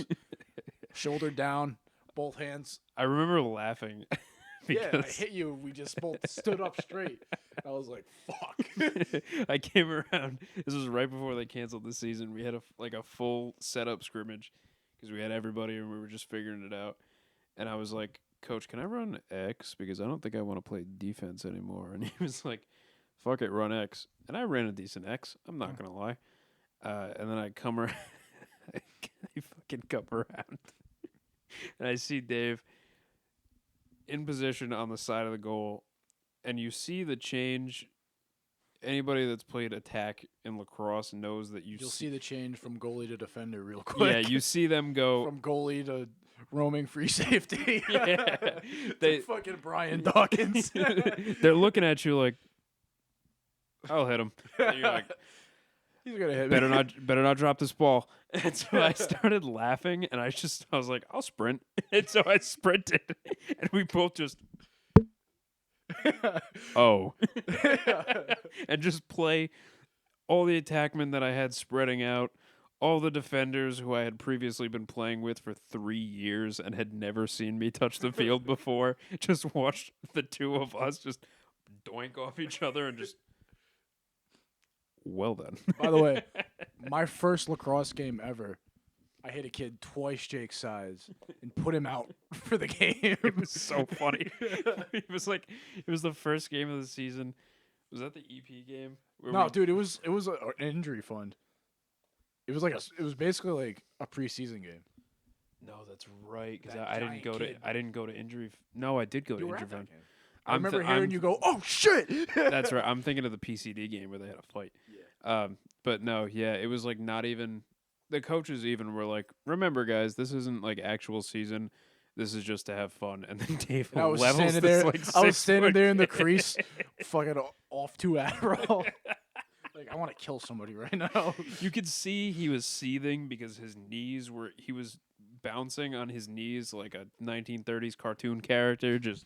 shoulder down, both hands. I remember laughing. Yeah, I Because hit you. We just both stood up straight. I was like, "Fuck." I came around. This was right before they canceled the season. We had a full setup scrimmage because we had everybody and we were just figuring it out. And I was like, "Coach, can I run X? Because I don't think I want to play defense anymore." And he was like, fuck it, run X. And I ran a decent X. I'm not going to lie. And then I come around. I fucking come around. And I see Dave in position on the side of the goal. And you see the change. Anybody that's played attack in lacrosse knows that You'll see the change from goalie to defender real quick. Yeah, you see them go from goalie to roaming free safety. Yeah, they fucking Brian Dawkins. They're looking at you like, I'll hit him. And you're like, he's gonna hit better me. better not drop this ball. And so I started laughing, and I was like, I'll sprint. And so I sprinted, and we both just. Oh. And just play all the attackmen that I had spreading out, all the defenders who I had previously been playing with for 3 years and had never seen me touch the field before. Just watched the two of us just doink off each other and just. Well done. By the way, my first lacrosse game ever, I hit a kid twice Jake's size and put him out for the game. It was so funny. It was the first game of the season. Was that the EP game? No, dude, it was an injury fund. It was basically like a preseason game. No, that's right. Because That I didn't go giant kid. I didn't go to injury. No, I did go You to were injury at fund. that game. I remember hearing I'm you go, "Oh shit!" That's right. I'm thinking of the PCD game where they had a fight. Yeah. But no, yeah, it was like not even. The coaches even were like, "Remember, guys, this isn't like actual season. This is just to have fun." And then Dave And I was levels standing this there. like I was standing 6-foot there in the kid. crease, fucking off 2 Adderall. Like I want to kill somebody right now. You could see he was seething because he was bouncing on his knees like a 1930s cartoon character. Just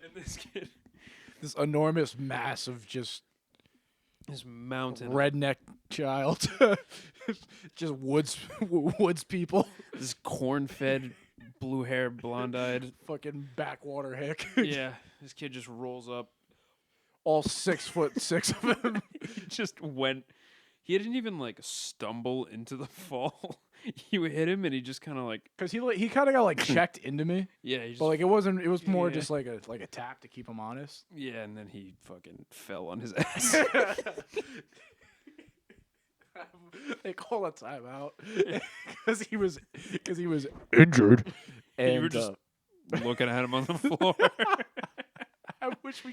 and this kid, This enormous mass of just this mountain, redneck child, just woods people, this corn-fed, blue-haired, blonde-eyed. fucking backwater hick. Yeah, this kid just rolls up. All 6'6" of him. He just went. He didn't even like stumble into the fall. You hit him, and he just kind of like. Because he kind of got like checked into me, Yeah, he just, but like it wasn't. It was more Yeah. just like a tap to keep him honest. yeah, and then he fucking fell on his ass. They call a timeout because he was injured, and You were just looking at him on the floor. I wish I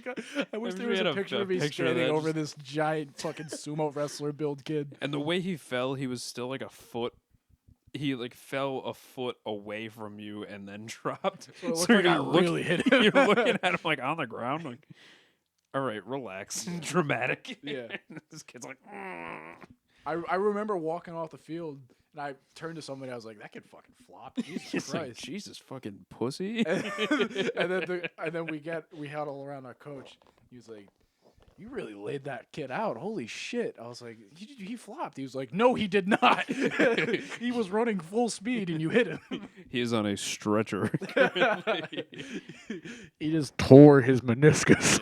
there wish we was had a picture of me picture of standing that, over this giant fucking sumo wrestler build kid. And the way he fell, he was still like a foot. He like fell a foot away from you and then dropped. So it looked like I really hit him. You're looking at him like on the ground, like, all right, relax, dramatic. Yeah. This kid's like, I remember walking off the field and I turned to somebody. I was like, "That kid fucking flopped." Jesus He's like, Christ! Jesus fucking pussy. and then we huddle around our coach. He was like, "You really laid that kid out. Holy shit!" I was like, "He flopped." He was like, "No, he did not. He was running full speed and you hit him." He is on a stretcher. He just tore his meniscus.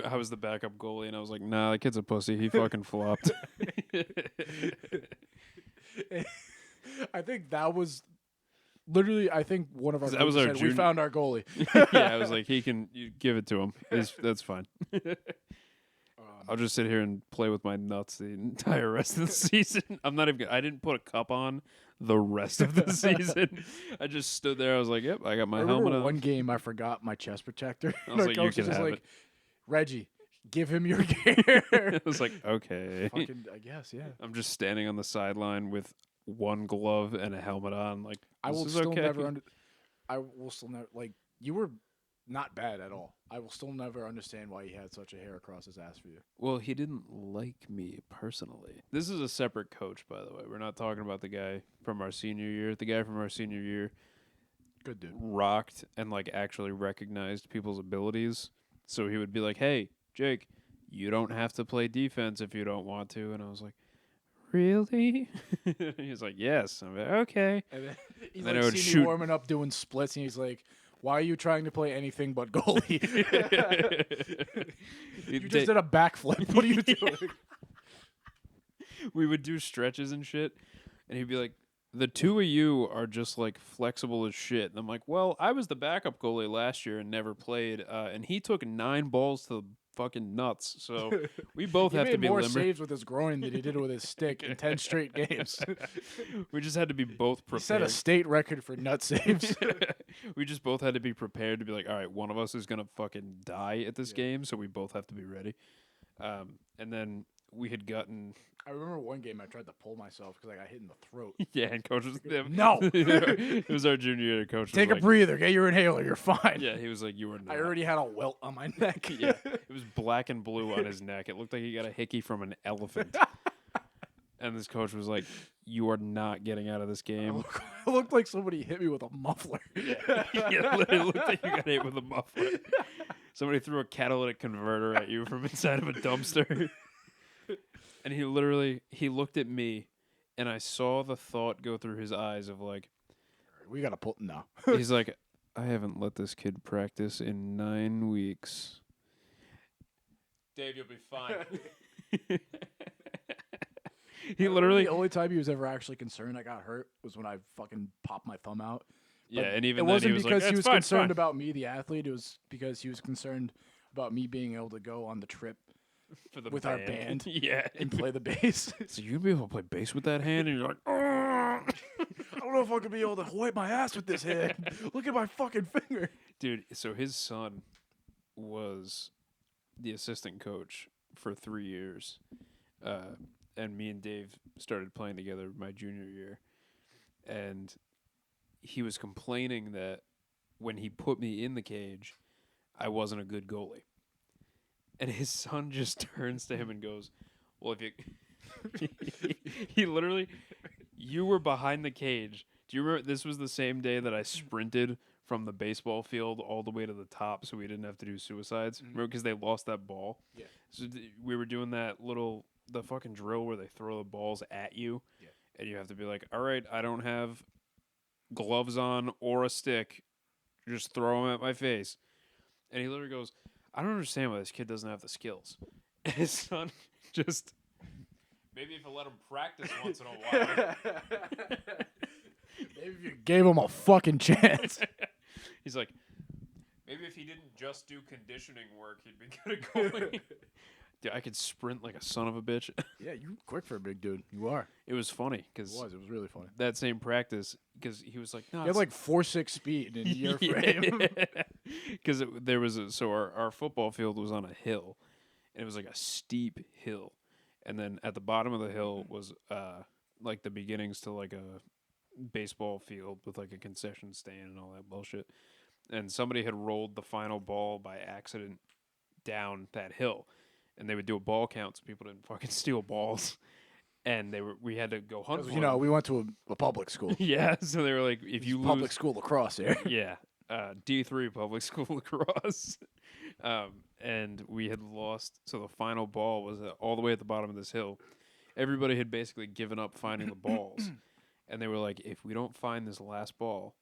I was the backup goalie, and I was like, nah, that kid's a pussy. He fucking flopped. I think that was literally. I think one of our That was coaches our said, "We junior- found our goalie." Yeah, I was like, you give it to him. That's fine. I'll just sit here and play with my nuts the entire rest of the season. I'm not even. I didn't put a cup on the rest of the season. I just stood there. I was like, "Yep, I got my I remember helmet on." one game I forgot my chest protector. I And was our like, "You coach can was just have like, it." "Reggie, give him your gear." I was like, "Okay." Fucking, I guess, yeah. I'm just standing on the sideline with one glove and a helmet on. Like, I will this is still okay. never. I will still never like. You were not bad at all. I will still never understand why he had such a hair across his ass for you. Well, he didn't like me personally. This is a separate coach, by the way. We're not talking about the guy from our senior year. The guy from our senior year Good dude. rocked and like actually recognized people's abilities. So he would be like, "Hey, Jake, you don't have to play defense if you don't want to." And I was like, "Really?" He's like, "Yes." I'm like, "Okay." And then he's Then like, I would see shoot- me warming up doing splits, and he's like, "Why are you trying to play anything but goalie? You just did a backflip. What are you doing?" We would do stretches and shit, and he'd be like, the two of you are just like flexible as shit. And I'm like, well, I was the backup goalie last year and never played, and he took 9 balls to the fucking nuts. So we both He have to made be more limber. saves with his groin than he did with his stick in 10 straight games. We just had to be both He set a prepared. state record for nut saves. We just both had to be prepared to be like, all right, one of us is gonna fucking die at this Yeah. game, so we both have to be ready. And then we had gotten I remember one game I tried to pull myself because I got hit in the throat. yeah, and coach was No! it was our junior year. Coach Take was a like, breather, get your inhaler, you're fine. yeah, he was like, you were not. I already had a welt on my neck. Yeah, it was black and blue on his neck. It looked like he got a hickey from an elephant. And this coach was like, "You are not getting out of this game." It looked like somebody hit me with a muffler. Yeah, it literally looked like you got hit with a muffler. Somebody threw a catalytic converter at you from inside of a dumpster. And he looked at me, and I saw the thought go through his eyes of like, We gotta pull no. he's like, I haven't let this kid practice in 9 weeks. Dave, you'll be fine. He literally, The only time he was ever actually concerned I got hurt was when I fucking popped my thumb out. yeah, But and even it then wasn't he was because like, he "It's was fine, concerned fine." about me, the athlete. It was because he was concerned about me being able to go on the trip For the with our band yeah, and play the bass. so you gonna be able to play bass with that hand, and you're like, I don't know if I'm gonna be able to wipe my ass with this hand. Look at my fucking finger. dude. So his son was the assistant coach for 3 years, and me and Dave started playing together my junior year, and he was complaining that when he put me in the cage, I wasn't a good goalie. And his son just turns to him and goes, "Well, if you," he literally, you were behind the cage. Do you remember? This was the same day that I sprinted from the baseball field all the way to the top, so we didn't have to do suicides. Mhm. Remember, because they lost that ball. Yeah. So we were doing the fucking drill where they throw the balls at you, Yeah. and you have to be like, "All right, I don't have gloves on or a stick, just throw them at my face." And he literally goes, "I don't understand why this kid doesn't have the skills." And his son just, maybe if I let him practice once in a while. Maybe if you gave him a fucking chance. He's like, maybe if he didn't just do conditioning work, he'd be good at goalie. Dude, I could sprint like a son of a bitch. Yeah, you quick for a big dude. You are. It was funny It because was. It was really funny. that same practice, because he was like, "No, You had like 4.6 speed in your frame. Because there was our football field was on a hill, and it was like a steep hill, and then at the bottom of the hill was like the beginnings to like a baseball field with like a concession stand and all that bullshit. And somebody had rolled the final ball by accident down that hill, and they would do a ball count so people didn't fucking steal balls. And we had to go hunt for You know, them. we went to a public school. Yeah, so they were like, if you lose, Public school lacrosse here. yeah, D3 public school lacrosse, and we had lost. So the final ball was all the way at the bottom of this hill. Everybody had basically given up finding the balls, and they were like, if we don't find this last ball,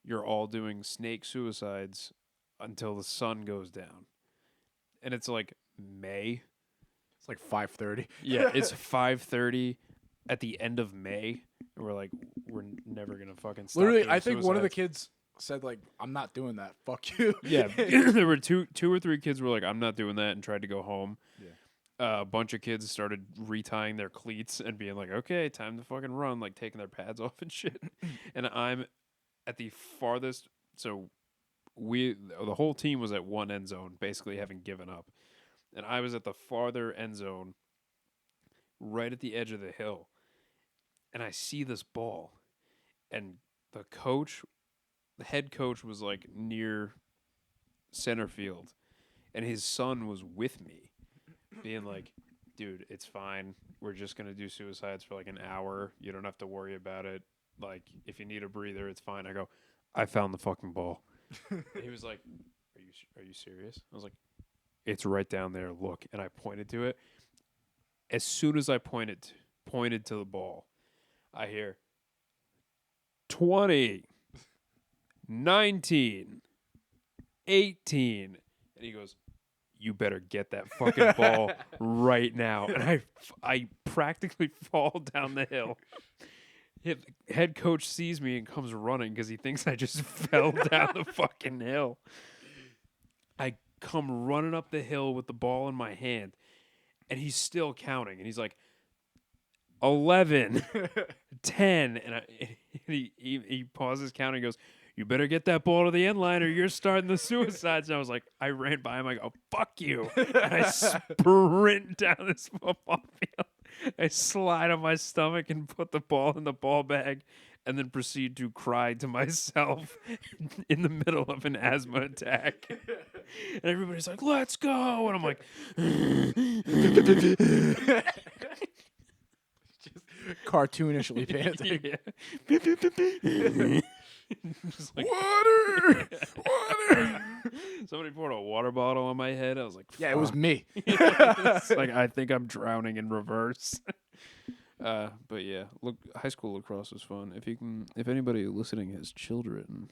you're all doing snake suicides until the sun goes down. And it's like May. It's like 5:30. Yeah, it's 5:30 at the end of May, and we're like, we're never gonna fucking stop. Literally, doing I think one of the suicides. kids said like, "I'm not doing that. Fuck you." Yeah, there were two or three kids were like, I'm not doing that, and tried to go home. Yeah. A bunch of kids started retying their cleats and being like, okay, time to fucking run, like taking their pads off and shit. And I'm at the farthest, so the whole team was at one end zone, basically having given up. And I was at the farther end zone, right at the edge of the hill. And I see this ball, and the head coach was like near center field, and his son was with me, being like, dude, it's fine. We're just going to do suicides for like an hour. You don't have to worry about it. Like, if you need a breather, it's fine. I go, I found the fucking ball. And he was like, are you serious? I was like, it's right down there. Look. And I pointed to it. As soon as I pointed to the ball, I hear 20, 19, 18. And he goes, you better get that fucking ball right now. And I practically fall down the hill. Head coach sees me and comes running because he thinks I just fell down the fucking hill. I come running up the hill with the ball in my hand, and he's still counting. And he's like, 11, 10. And he pauses counting and goes, you better get that ball to the end line or you're starting the suicides. And I was like, I ran by him. I go, fuck you. And I sprint down this football field. I slide on my stomach and put the ball in the ball bag and then proceed to cry to myself in the middle of an asthma attack. And everybody's like, let's go. And I'm like, Just cartoonishly panting. yeah. Just like, Water! somebody poured a water bottle on my head. I was like, Yeah, it was "Fuck." me. It's like, I think I'm drowning in reverse. But yeah, look, high school lacrosse was fun. If anybody listening has children,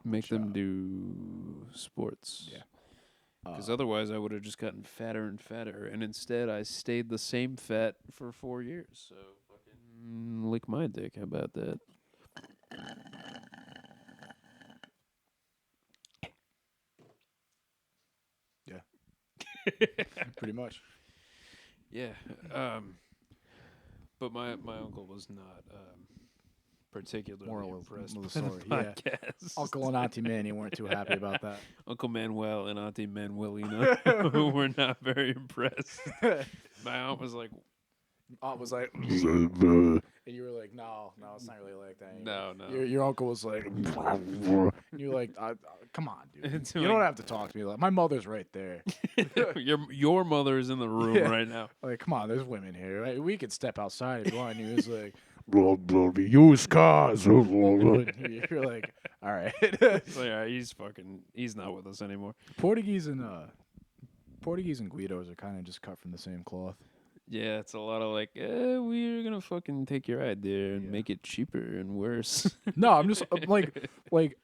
make them do sports. Yeah. Because otherwise, I would have just gotten fatter and fatter, and instead, I stayed the same fat for 4 years. So fucking lick my dick. How about that? Pretty much. Yeah. But my uncle was not particularly Moral impressed of with the the story, yeah. podcast. Uncle and Auntie Manny weren't too happy about that. Uncle Manuel and Auntie Manuelina who were not very impressed. My aunt was like, Aunt was like, and you were like, no, it's not really like that. no. Your uncle was like, and you're like, come on, dude. It's You like- don't have to talk to me like my mother's right there. your mother is in the room Yeah. right now. Like, come on, there's women here. Right? We could step outside if you want. And he was like, used cars. You're like, all right. It's like, all right, he's not with us anymore. Portuguese and Guidos are kind of just cut from the same cloth. Yeah, it's a lot of like, we're gonna fucking take your idea and Yeah. make it cheaper and worse. No, I'm just like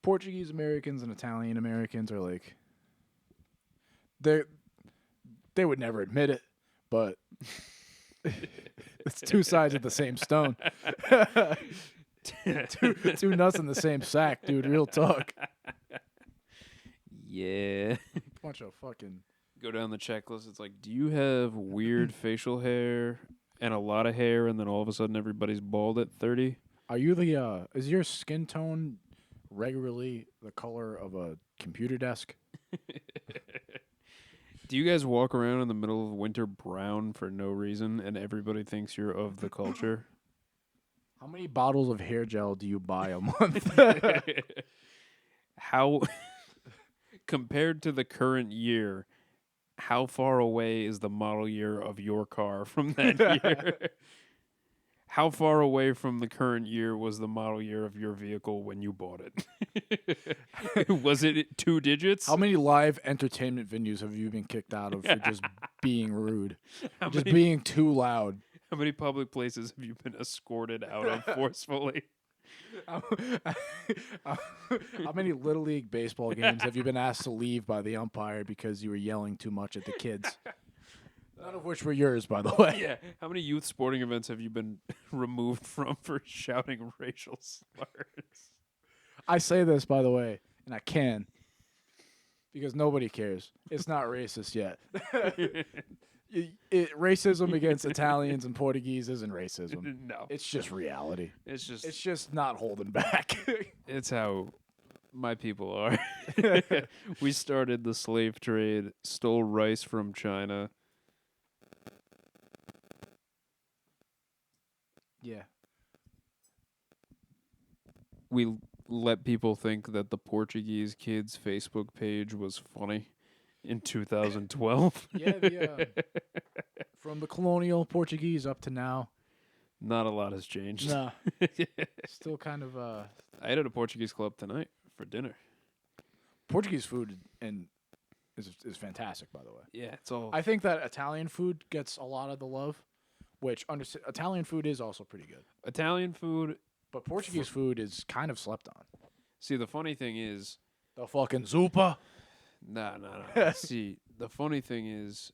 Portuguese Americans and Italian Americans are like they would never admit it, but it's two sides of the same stone. two nuts in the same sack, dude. Real talk. Yeah. Bunch of fucking. Go down the checklist. It's like, do you have weird facial hair and a lot of hair, and then all of a sudden everybody's bald at 30? Are you the? Is your skin tone regularly the color of a computer desk? Do you guys walk around in the middle of winter brown for no reason, and everybody thinks you're of the culture? How many bottles of hair gel do you buy a month? How, compared to the current year, how far away is the model year of your car from that year? How far away from the current year was the model year of your vehicle when you bought it? Was it 2 digits? How many live entertainment venues have you been kicked out of for just being rude? How Just many- being too loud? How many public places have you been escorted out of forcefully? How many Little League baseball games have you been asked to leave by the umpire because you were yelling too much at the kids? None of which were yours, by the way. Yeah. How many youth sporting events have you been removed from for shouting racial slurs? I say this, by the way, and I can, because nobody cares. It's not racist yet. Racism against Italians and Portuguese isn't racism. No. It's just reality. It's It's just not holding back. it's how my people are. We started the slave trade, stole rice from China. Yeah. We let people think that the Portuguese kids' Facebook page was funny in 2012. Yeah, from the colonial Portuguese up to now. Not a lot has changed. No. Still kind of I ate at a Portuguese club tonight for dinner. Portuguese food and is fantastic, by the way. Yeah, it's all I think that Italian food gets a lot of the love, which Italian food is also pretty good. Italian food. But Portuguese food is kind of slept on. See, the funny thing is, The fucking zuppa. no. See, the funny thing is,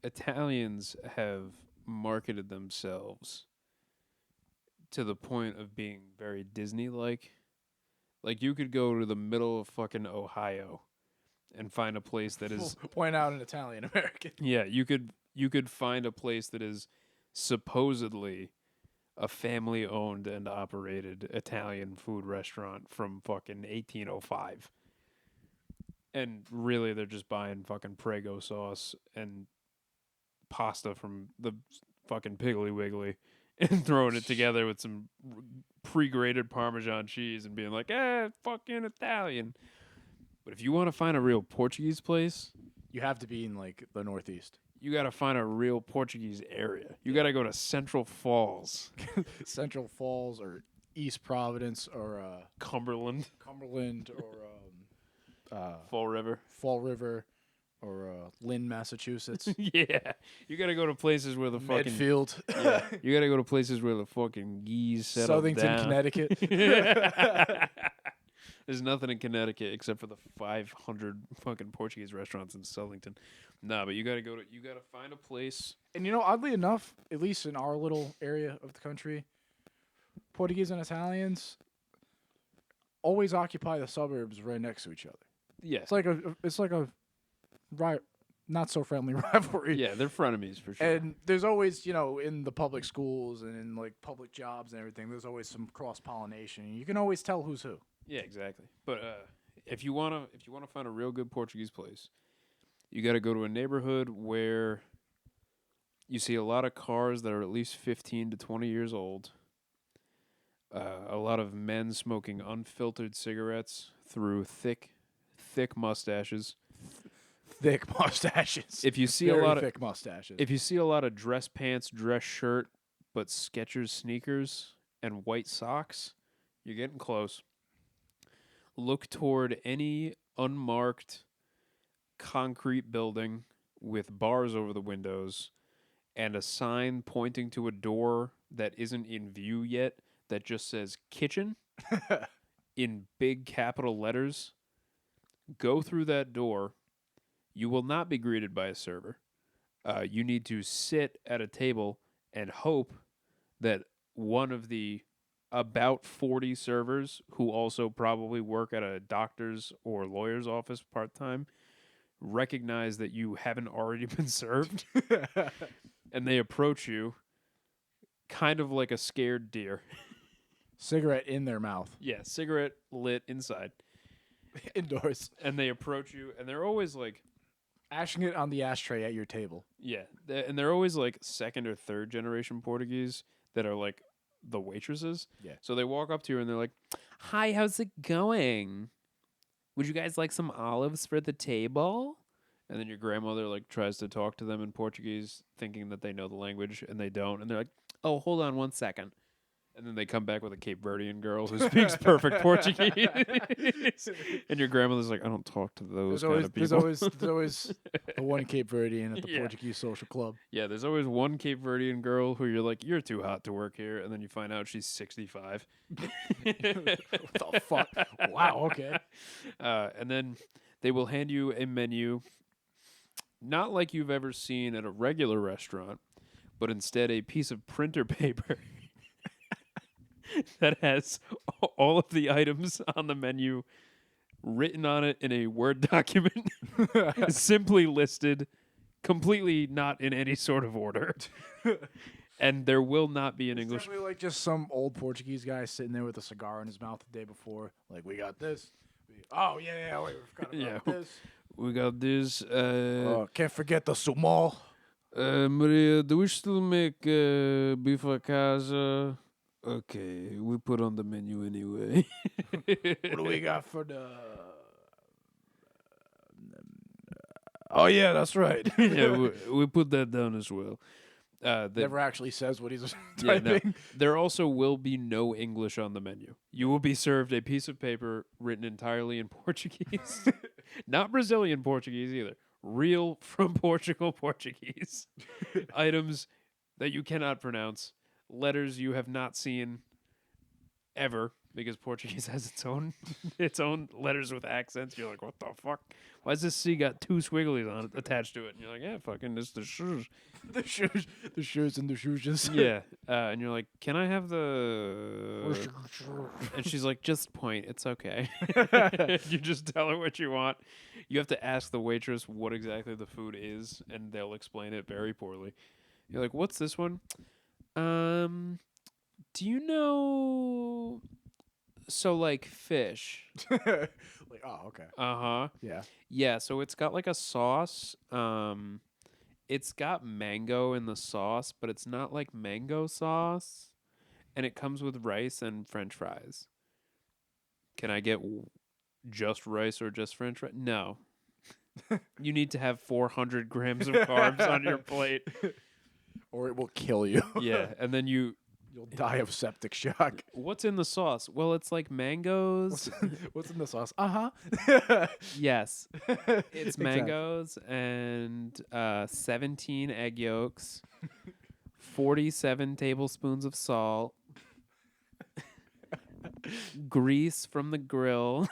Italians have marketed themselves to the point of being very Disney-like. Like, you could go to the middle of fucking Ohio and find a place that is... Point out an Italian American. Yeah, you could find a place that is supposedly a family-owned and operated Italian food restaurant from fucking 1805. And really, they're just buying fucking Prego sauce and pasta from the fucking Piggly Wiggly and throwing it together with some pre-grated Parmesan cheese and being like, fucking Italian. But if you want to find a real Portuguese place, You have to be in like the Northeast. you got to find a real Portuguese area. You got to go to Central Falls, Central Falls or East Providence or Cumberland, Cumberland or Fall River. Fall River or Lynn, Massachusetts. Yeah, you got to go to places where the fucking Medfield. yeah, you got to go to places where the fucking geese settle Southington, down. Connecticut. There's nothing in Connecticut except for the 500 fucking Portuguese restaurants in Southington. Nah, but you gotta find a place. And oddly enough, at least in our little area of the country, Portuguese and Italians always occupy the suburbs right next to each other. Yeah, It's like a not so friendly rivalry. yeah, they're frenemies for sure. And there's always, in the public schools and in like public jobs and everything, there's always some cross pollination. You can always tell who's who. Yeah, exactly. But if you wanna find a real good Portuguese place, you got to go to a neighborhood where you see a lot of cars that are at least 15 to 20 years old. A lot of men smoking unfiltered cigarettes through thick mustaches. Thick mustaches. If you see Very a lot of thick mustaches. If you see a lot of dress pants, dress shirt, but Skechers sneakers and white socks, you're getting close. Look toward any unmarked concrete building with bars over the windows and a sign pointing to a door that isn't in view yet that just says kitchen in big capital letters. Go through that door. You will not be greeted by a server. You need to sit at a table and hope that one of the about 40 servers who also probably work at a doctor's or lawyer's office part-time recognize that you haven't already been served. And they approach you kind of like a scared deer. Cigarette in their mouth. Yeah, cigarette lit inside. Indoors. And they approach you, and they're always like... Ashing it on the ashtray at your table. Yeah, and they're always like second or third generation Portuguese that are like the waitresses. Yeah. So they walk up to you and they're like, "Hi, how's it going? Would you guys like some olives for the table?" And then your grandmother like tries to talk to them in Portuguese, thinking that they know the language, and they don't. And they're like, "Oh, hold on 1 second." And then they come back with a Cape Verdean girl who speaks perfect Portuguese. And your grandmother's like, "I don't talk to those kind of people." There's always the one Cape Verdean at the Yeah. Portuguese social club. Yeah, there's always one Cape Verdean girl who you're like, "You're too hot to work here," and then you find out she's 65. What the fuck? Wow, okay. And then they will hand you a menu, not like you've ever seen at a regular restaurant, but instead a piece of printer paper that has all of the items on the menu written on it in a Word document, simply listed, completely not in any sort of order. And there will not be an English. Definitely like just some old Portuguese guy sitting there with a cigar in his mouth the day before. Like, we got this. Oh, yeah, wait, we forgot about this. We got this. Can't forget the sumo. Maria, do we still make beef a casa? Okay, we put on the menu anyway. What do we got for the... Oh, yeah, that's right. Yeah, we put that down as well. Never actually says what he's Yeah, no. typing. There also will be no English on the menu. You will be served a piece of paper written entirely in Portuguese. Not Brazilian Portuguese either. Real from Portugal Portuguese. Items that you cannot pronounce. Letters you have not seen. ever, because Portuguese has its own letters with accents. You're like, what the fuck? Why does this C got two swigglies on it attached to it? And you're like, yeah, fucking, it's the shoes. the shoes and the shoes. Yeah. And you're like, can I have the... And she's like, just point. It's okay. You just tell her what you want. You have to ask the waitress what exactly the food is, and they'll explain it very poorly. You're like, what's this one? Do you know... So, like, fish. Like, oh, okay. Uh-huh. Yeah. Yeah, so it's got, like, a sauce. It's got mango in the sauce, but it's not, like, mango sauce. And it comes with rice and french fries. Can I get just rice or just french fries? No. You need to have 400 grams of carbs on your plate. Or it will kill you. Yeah, and then you'll die of septic shock. What's in the sauce? Well, it's like mangoes. What's in the sauce? Uh-huh. Yes. It's mangoes and 17 egg yolks, 47 tablespoons of salt, grease from the grill,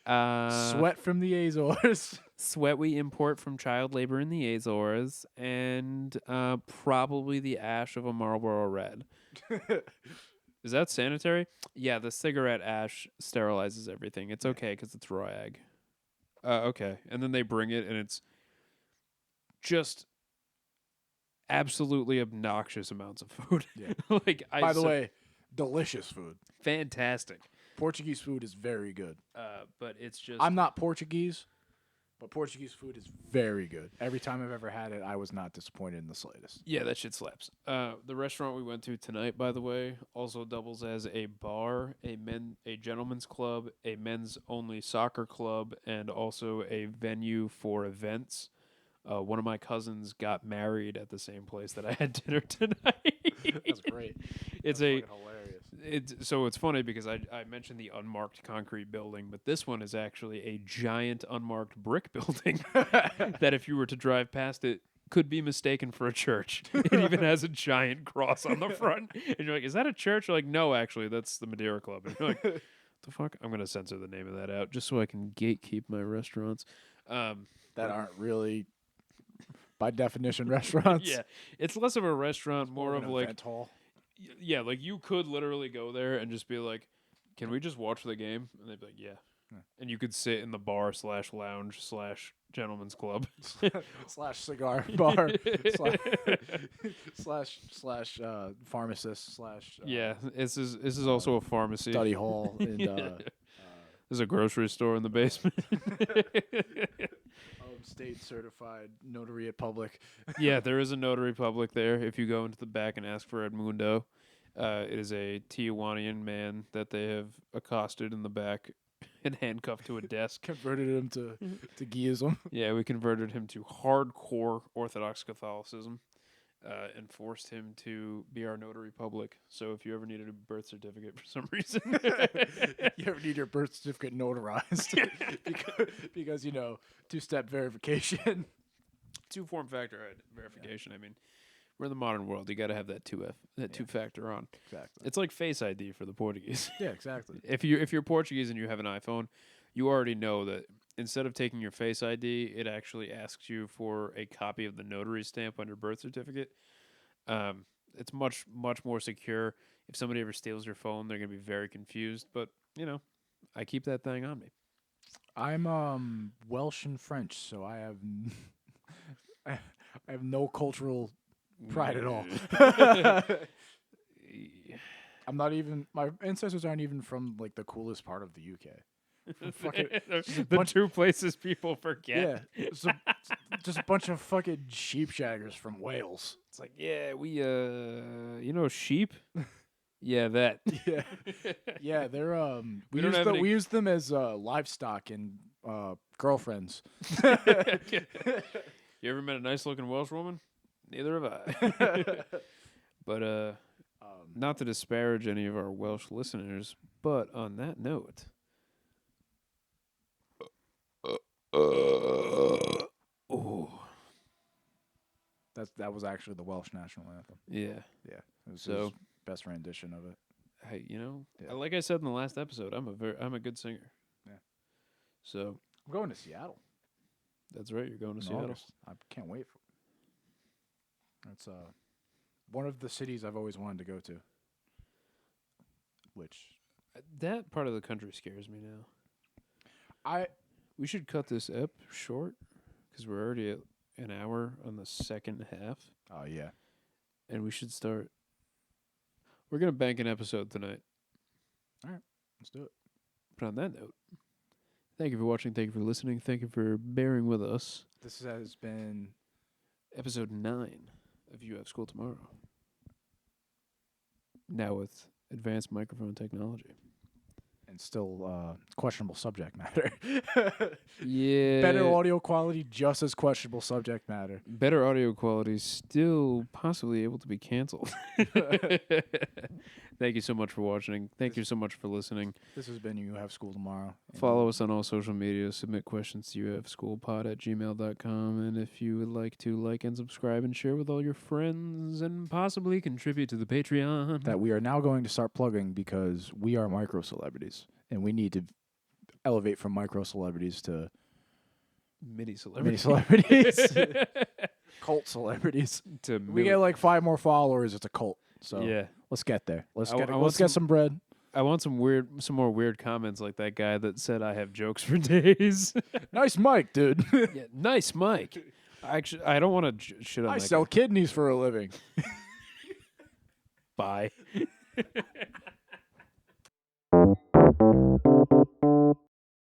sweat from the Azores. Sweat we import from child labor in the Azores, and probably the ash of a Marlboro Red. Is that sanitary? Yeah, the cigarette ash sterilizes everything. It's okay because it's raw egg. Okay. And then they bring it, and it's just absolutely obnoxious amounts of food. Yeah. By the way, delicious food. Fantastic. Portuguese food is very good. But it's just... I'm not Portuguese, but Portuguese food is very good. Every time I've ever had it, I was not disappointed in the slightest. Yeah, that shit slaps. The restaurant we went to tonight, by the way, also doubles as a bar, a gentleman's club, a men's only soccer club, and also a venue for events. One of my cousins got married at the same place that I had dinner tonight. That's great. It's That's hilarious. It's funny because I mentioned the unmarked concrete building, but this one is actually a giant unmarked brick building that if you were to drive past it could be mistaken for a church. It even has a giant cross on the front. And you're like, is that a church? You're like, no, actually, that's the Madeira Club. And you're like, what the fuck? I'm going to censor the name of that out just so I can gatekeep my restaurants. That aren't really... by definition, restaurants. Yeah, it's less of a restaurant, more of like event hall. Yeah, like you could literally go there and just be like, "Can we just watch the game?" And they'd be like, "Yeah." And you could sit in the bar / lounge / gentleman's club / cigar bar slash pharmacist / yeah. This is also a pharmacy, study hall, and there's a grocery store in the basement. State certified notary at public. Yeah, there is a notary public there. If you go into the back and ask for Edmundo, it is a Tijuanian man that they have accosted in the back and handcuffed to a desk. Converted him to Guism. Yeah, we converted him to hardcore Orthodox Catholicism and forced him to be our notary public. So if you ever needed a birth certificate for some reason. You ever need your birth certificate notarized? because, 2-step verification. 2-form factor verification. Yeah. I mean, we're in the modern world. You got to have that 2-factor on. Exactly. It's like Face ID for the Portuguese. Yeah, exactly. If you're Portuguese and you have an iPhone, you already know that instead of taking your Face ID, it actually asks you for a copy of the notary stamp on your birth certificate. It's much, much more secure. If somebody ever steals your phone, they're going to be very confused. But, I keep that thing on me. I'm Welsh and French, so I have no cultural pride at all. I'm not even... My ancestors aren't even from, like, the coolest part of the UK. The two places people forget. Yeah. Just a bunch of fucking sheep shaggers from Wales. It's like, yeah, we, sheep? Yeah, that. Yeah. Yeah, they're, we use them as livestock and girlfriends. You ever met a nice-looking Welsh woman? Neither have I. But, not to disparage any of our Welsh listeners, but on that note... That was actually the Welsh national anthem. Yeah. Yeah. It was his best rendition of it. Hey, Yeah. like I said in the last episode, I'm a good singer. Yeah. So I'm going to Seattle that's right. You're going to in Seattle. August. I can't wait for. That's one of the cities I've always wanted to go to. Which That part of the country scares me now. I We should cut this ep short because we're already at an hour on the second half, yeah. and we should start. We're gonna bank an episode tonight. Let's do it. But on that note, thank you for watching. Thank you for listening. Thank you for bearing with us. This has been Episode 9 of You Have School Tomorrow. Now with advanced microphone technology. and still questionable subject matter. Yeah. Better audio quality, just as questionable subject matter. Better audio quality, still possibly able to be canceled. Thank you so much for watching. Thank you so much for listening. This has been You Have School Tomorrow. Follow us on all social media. Submit questions to youhaveschoolpod@gmail.com. And if you would like to like and subscribe and share with all your friends and possibly contribute to the Patreon. That we are now going to start plugging because we are micro celebrities and we need to elevate from micro celebrities to mini mini celebrities. celebrities, cult celebrities. To We get like 5 more followers, it's a cult. So yeah. let's get there. Let's I get want let's get some bread. I want some more weird comments like that guy that said I have jokes for days. Nice mic, dude. Yeah, nice mic. Actually, I don't want to shit on I that sell guy. kidneys for a living. Bye.